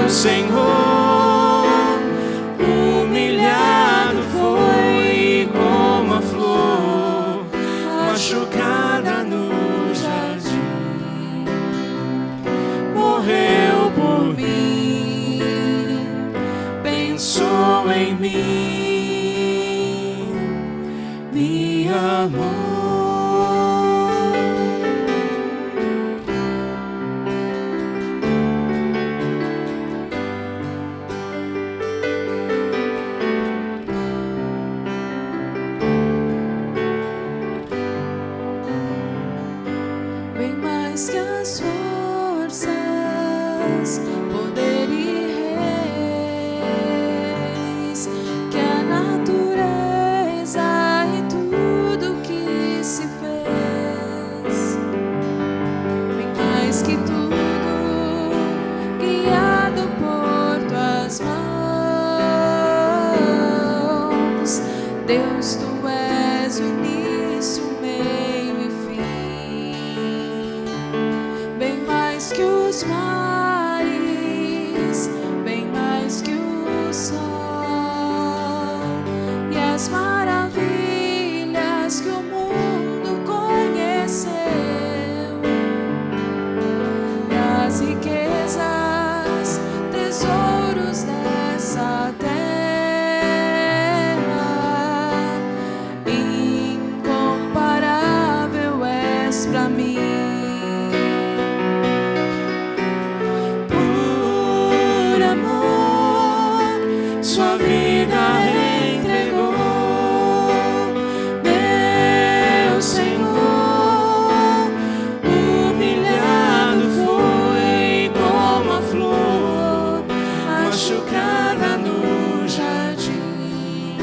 Senhor, humilhado foi como a flor machucada no jardim, morreu por mim, pensou em mim, me amou. Que as forças, poder e reis, que a natureza e tudo que se fez, bem mais que tudo, guiado por tuas mãos, Deus, tu és o início, o meio e fim. Bem mais que os mares, bem mais que o sol, e as maravilhas que o mundo conheceu, e as riquezas, tesouros dessa terra, incomparável és pra mim. Sua vida entregou, meu Senhor, humilhado foi como a flor machucada no jardim,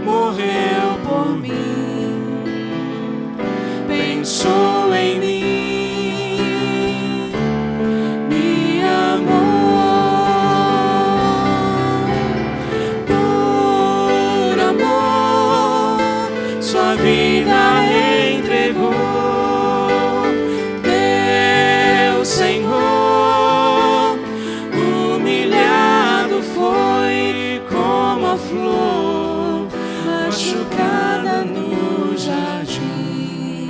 morreu por mim, pensou em mim. Sua vida entregou, meu Senhor, humilhado foi como a flor machucada no jardim,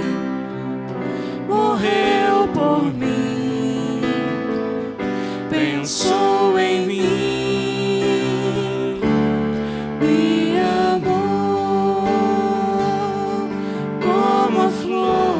morreu por mim, pensou em mim, me amou como a flor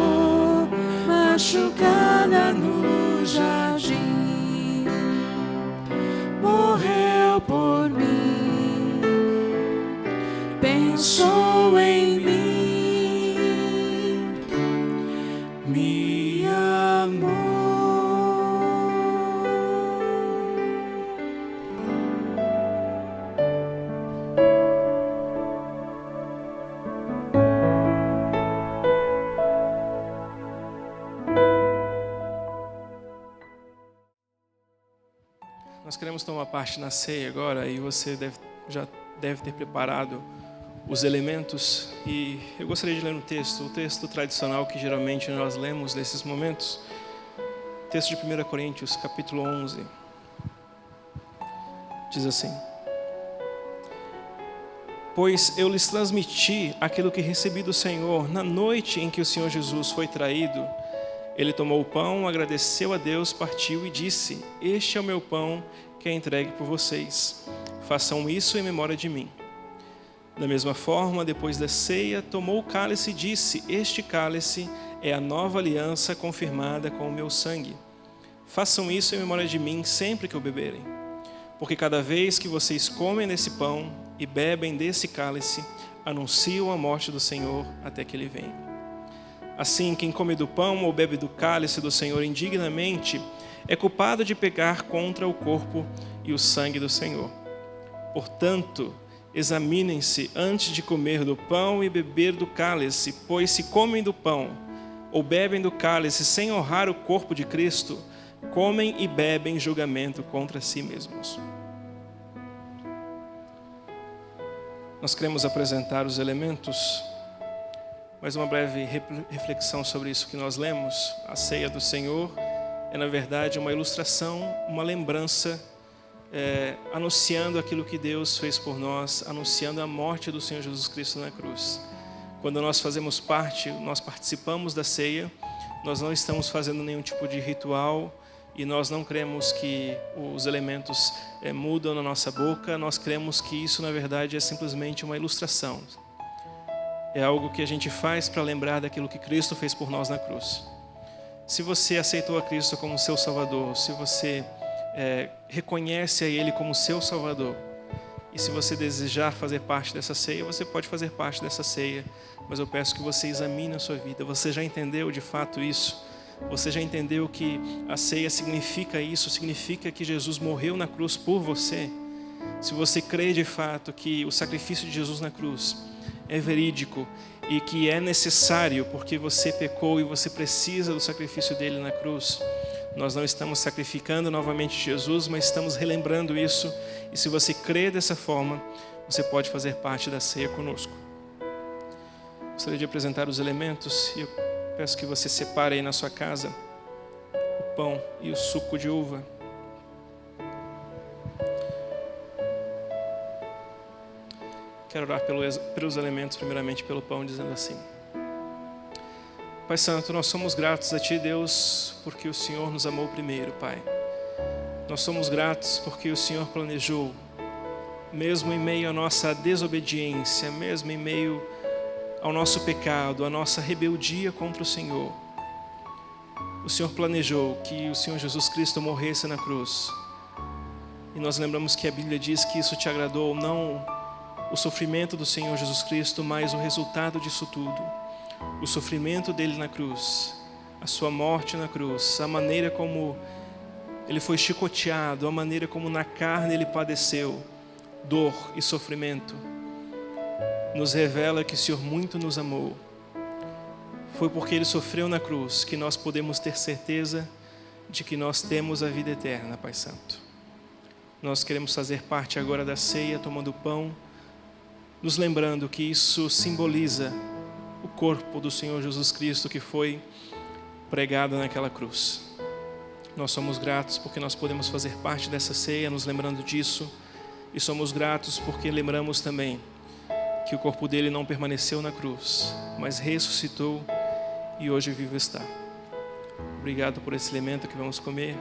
Nós queremos tomar parte na ceia agora e você já deve ter preparado os elementos. E eu gostaria de ler um texto, o texto tradicional que geralmente nós lemos nesses momentos. Texto de 1 Coríntios, capítulo 11. Diz assim: pois eu lhes transmiti aquilo que recebi do Senhor na noite em que o Senhor Jesus foi traído. Ele tomou o pão, agradeceu a Deus, partiu e disse: este é o meu pão que é entregue por vocês. Façam isso em memória de mim. Da mesma forma, depois da ceia, tomou o cálice e disse: este cálice é a nova aliança confirmada com o meu sangue. Façam isso em memória de mim sempre que o beberem. Porque cada vez que vocês comem desse pão e bebem desse cálice, anunciam a morte do Senhor até que Ele venha. Assim, quem come do pão ou bebe do cálice do Senhor indignamente é culpado de pecar contra o corpo e o sangue do Senhor. Portanto, examinem-se antes de comer do pão e beber do cálice, pois se comem do pão ou bebem do cálice sem honrar o corpo de Cristo, comem e bebem julgamento contra si mesmos. Nós queremos apresentar os elementos, mas uma breve reflexão sobre isso que nós lemos. A ceia do Senhor é, na verdade, uma ilustração, uma lembrança, anunciando aquilo que Deus fez por nós, anunciando a morte do Senhor Jesus Cristo na cruz. Quando nós fazemos parte, nós participamos da ceia, nós não estamos fazendo nenhum tipo de ritual e nós não cremos que os elementos mudam na nossa boca, nós cremos que isso, na verdade, é simplesmente uma ilustração. É algo que a gente faz para lembrar daquilo que Cristo fez por nós na cruz. Se você aceitou a Cristo como seu Salvador, se você reconhece a Ele como seu Salvador, e se você desejar fazer parte dessa ceia, você pode fazer parte dessa ceia, mas eu peço que você examine a sua vida. Você já entendeu de fato isso? Você já entendeu que a ceia significa isso? Significa que Jesus morreu na cruz por você? Se você crê de fato que o sacrifício de Jesus na cruz é verídico e que é necessário porque você pecou e você precisa do sacrifício dele na cruz, nós não estamos sacrificando novamente Jesus, mas estamos relembrando isso. E se você crê dessa forma, você pode fazer parte da ceia conosco. Gostaria de apresentar os elementos e eu peço que você separe aí na sua casa o pão e o suco de uva. Quero orar pelos elementos, primeiramente pelo pão, dizendo assim: Pai Santo, nós somos gratos a Ti, Deus, porque o Senhor nos amou primeiro, Pai. Nós somos gratos porque o Senhor planejou, mesmo em meio à nossa desobediência, mesmo em meio ao nosso pecado, à nossa rebeldia contra o Senhor. O Senhor planejou que o Senhor Jesus Cristo morresse na cruz. E nós lembramos que a Bíblia diz que isso te agradou, não o sofrimento do Senhor Jesus Cristo, mas o resultado disso tudo. O sofrimento dele na cruz, a sua morte na cruz, a maneira como ele foi chicoteado, a maneira como na carne ele padeceu dor e sofrimento, nos revela que o Senhor muito nos amou. Foi porque ele sofreu na cruz que nós podemos ter certeza de que nós temos a vida eterna, Pai Santo. Nós queremos fazer parte agora da ceia, tomando o pão, nos lembrando que isso simboliza o corpo do Senhor Jesus Cristo que foi pregado naquela cruz. Nós somos gratos porque nós podemos fazer parte dessa ceia, nos lembrando disso, e somos gratos porque lembramos também que o corpo dele não permaneceu na cruz, mas ressuscitou e hoje vivo está. Obrigado por esse alimento que vamos comer.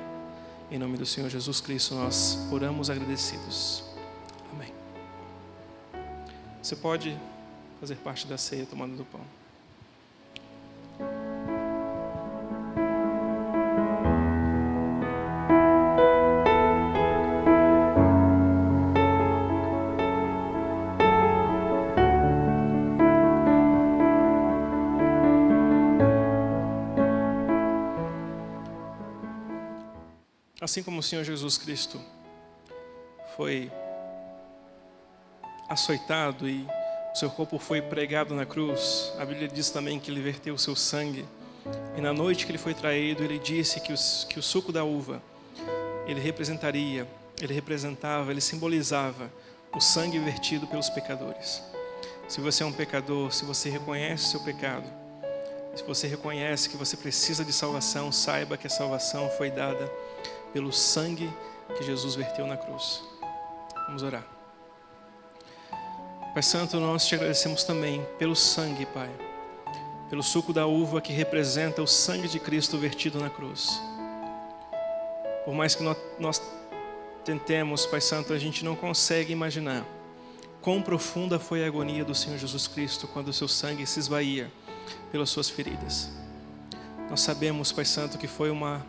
Em nome do Senhor Jesus Cristo nós oramos agradecidos. Amém. Você pode fazer parte da ceia tomando do pão. Assim como o Senhor Jesus Cristo foi açoitado e o seu corpo foi pregado na cruz, a Bíblia diz também que ele verteu o seu sangue. E na noite que ele foi traído, ele disse que o suco da uva, ele representaria ele representava, ele simbolizava o sangue vertido pelos pecadores. Se você é um pecador, se você reconhece o seu pecado, se você reconhece que você precisa de salvação, saiba que a salvação foi dada pelo sangue que Jesus verteu na cruz. Vamos orar. Pai Santo, nós te agradecemos também pelo sangue, Pai, pelo suco da uva que representa o sangue de Cristo vertido na cruz. Por mais que nós tentemos, Pai Santo, a gente não consegue imaginar quão profunda foi a agonia do Senhor Jesus Cristo quando o seu sangue se esvaía pelas suas feridas. Nós sabemos, Pai Santo, que foi uma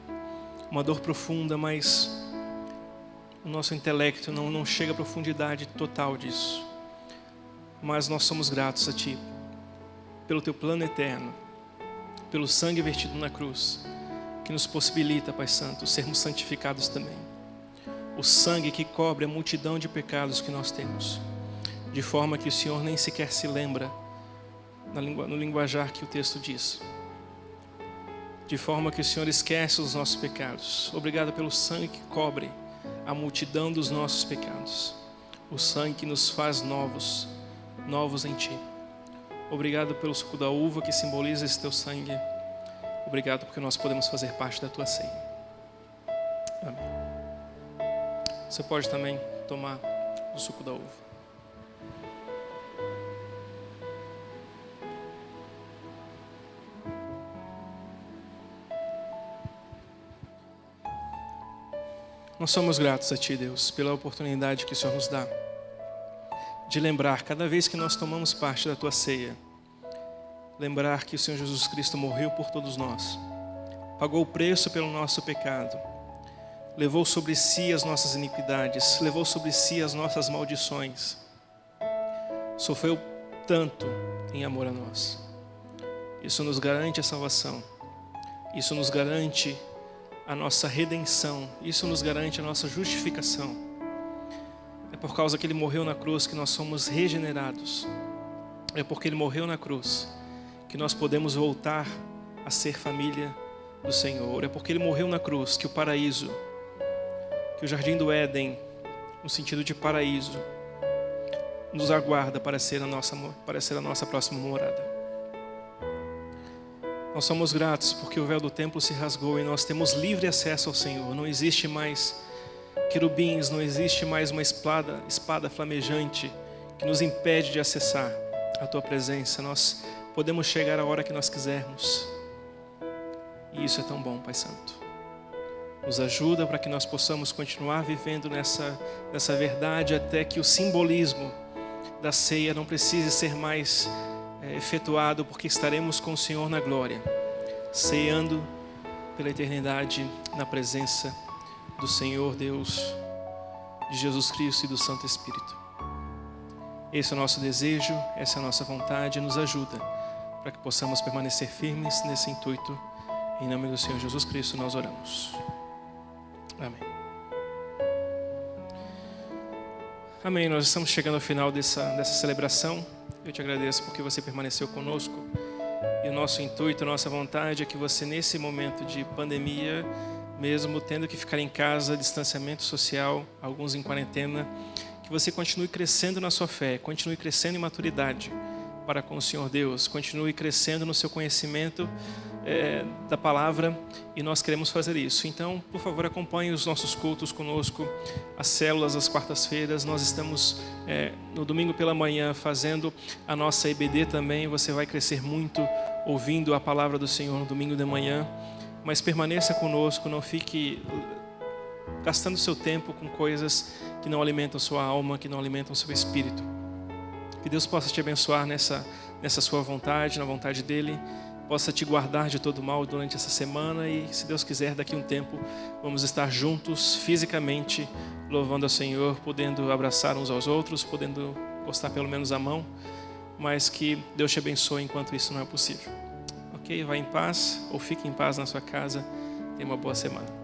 dor profunda, mas o nosso intelecto não chega à profundidade total disso. Mas nós somos gratos a Ti, pelo Teu plano eterno, pelo sangue vertido na cruz, que nos possibilita, Pai Santo, sermos santificados também. O sangue que cobre a multidão de pecados que nós temos, de forma que o Senhor nem sequer se lembra, no linguajar que o texto diz, de forma que o Senhor esquece os nossos pecados. Obrigado pelo sangue que cobre a multidão dos nossos pecados, o sangue que nos faz novos em Ti. Obrigado pelo suco da uva que simboliza esse Teu sangue. Obrigado porque nós podemos fazer parte da Tua ceia. Amém. Você pode também tomar o suco da uva. Nós somos gratos a Ti, Deus, pela oportunidade que o Senhor nos dá de lembrar, cada vez que nós tomamos parte da Tua ceia, lembrar que o Senhor Jesus Cristo morreu por todos nós, pagou o preço pelo nosso pecado, levou sobre si as nossas iniquidades, levou sobre si as nossas maldições, sofreu tanto em amor a nós. Isso nos garante a salvação, isso nos garante a nossa redenção, isso nos garante a nossa justificação. É por causa que Ele morreu na cruz que nós somos regenerados. É porque Ele morreu na cruz que nós podemos voltar a ser família do Senhor. É porque Ele morreu na cruz que o paraíso, que o jardim do Éden, no sentido de paraíso, nos aguarda para ser a nossa próxima morada. Nós somos gratos porque o véu do templo se rasgou e nós temos livre acesso ao Senhor. Não existe mais querubins, não existe mais uma espada flamejante que nos impede de acessar a Tua presença. Nós podemos chegar a hora que nós quisermos. E isso é tão bom, Pai Santo. Nos ajuda para que nós possamos continuar vivendo nessa verdade até que o simbolismo da ceia não precise ser mais efetuado, porque estaremos com o Senhor na glória, ceando pela eternidade na presença do Senhor Deus, de Jesus Cristo e do Santo Espírito. Esse é o nosso desejo, essa é a nossa vontade. Nos ajuda para que possamos permanecer firmes nesse intuito. Em nome do Senhor Jesus Cristo nós oramos. Amém. Amém. Nós estamos chegando ao final dessa celebração. Eu te agradeço porque você permaneceu conosco. E o nosso intuito, a nossa vontade é que você, nesse momento de pandemia, mesmo tendo que ficar em casa, distanciamento social, alguns em quarentena, que você continue crescendo na sua fé, continue crescendo em maturidade para com o Senhor Deus, continue crescendo no seu conhecimento da palavra, e nós queremos fazer isso. Então, por favor, acompanhe os nossos cultos conosco, as células às quartas-feiras. Nós estamos no domingo pela manhã fazendo a nossa EBD também. Você vai crescer muito ouvindo a palavra do Senhor no domingo de manhã, mas permaneça conosco, não fique gastando seu tempo com coisas que não alimentam sua alma, que não alimentam seu espírito. Que Deus possa te abençoar nessa sua vontade, na vontade dEle, possa te guardar de todo mal durante essa semana, e se Deus quiser, daqui a um tempo vamos estar juntos fisicamente, louvando ao Senhor, podendo abraçar uns aos outros, podendo encostar pelo menos a mão, mas que Deus te abençoe enquanto isso não é possível. Ok? Vá em paz, ou fique em paz na sua casa. Tenha uma boa semana.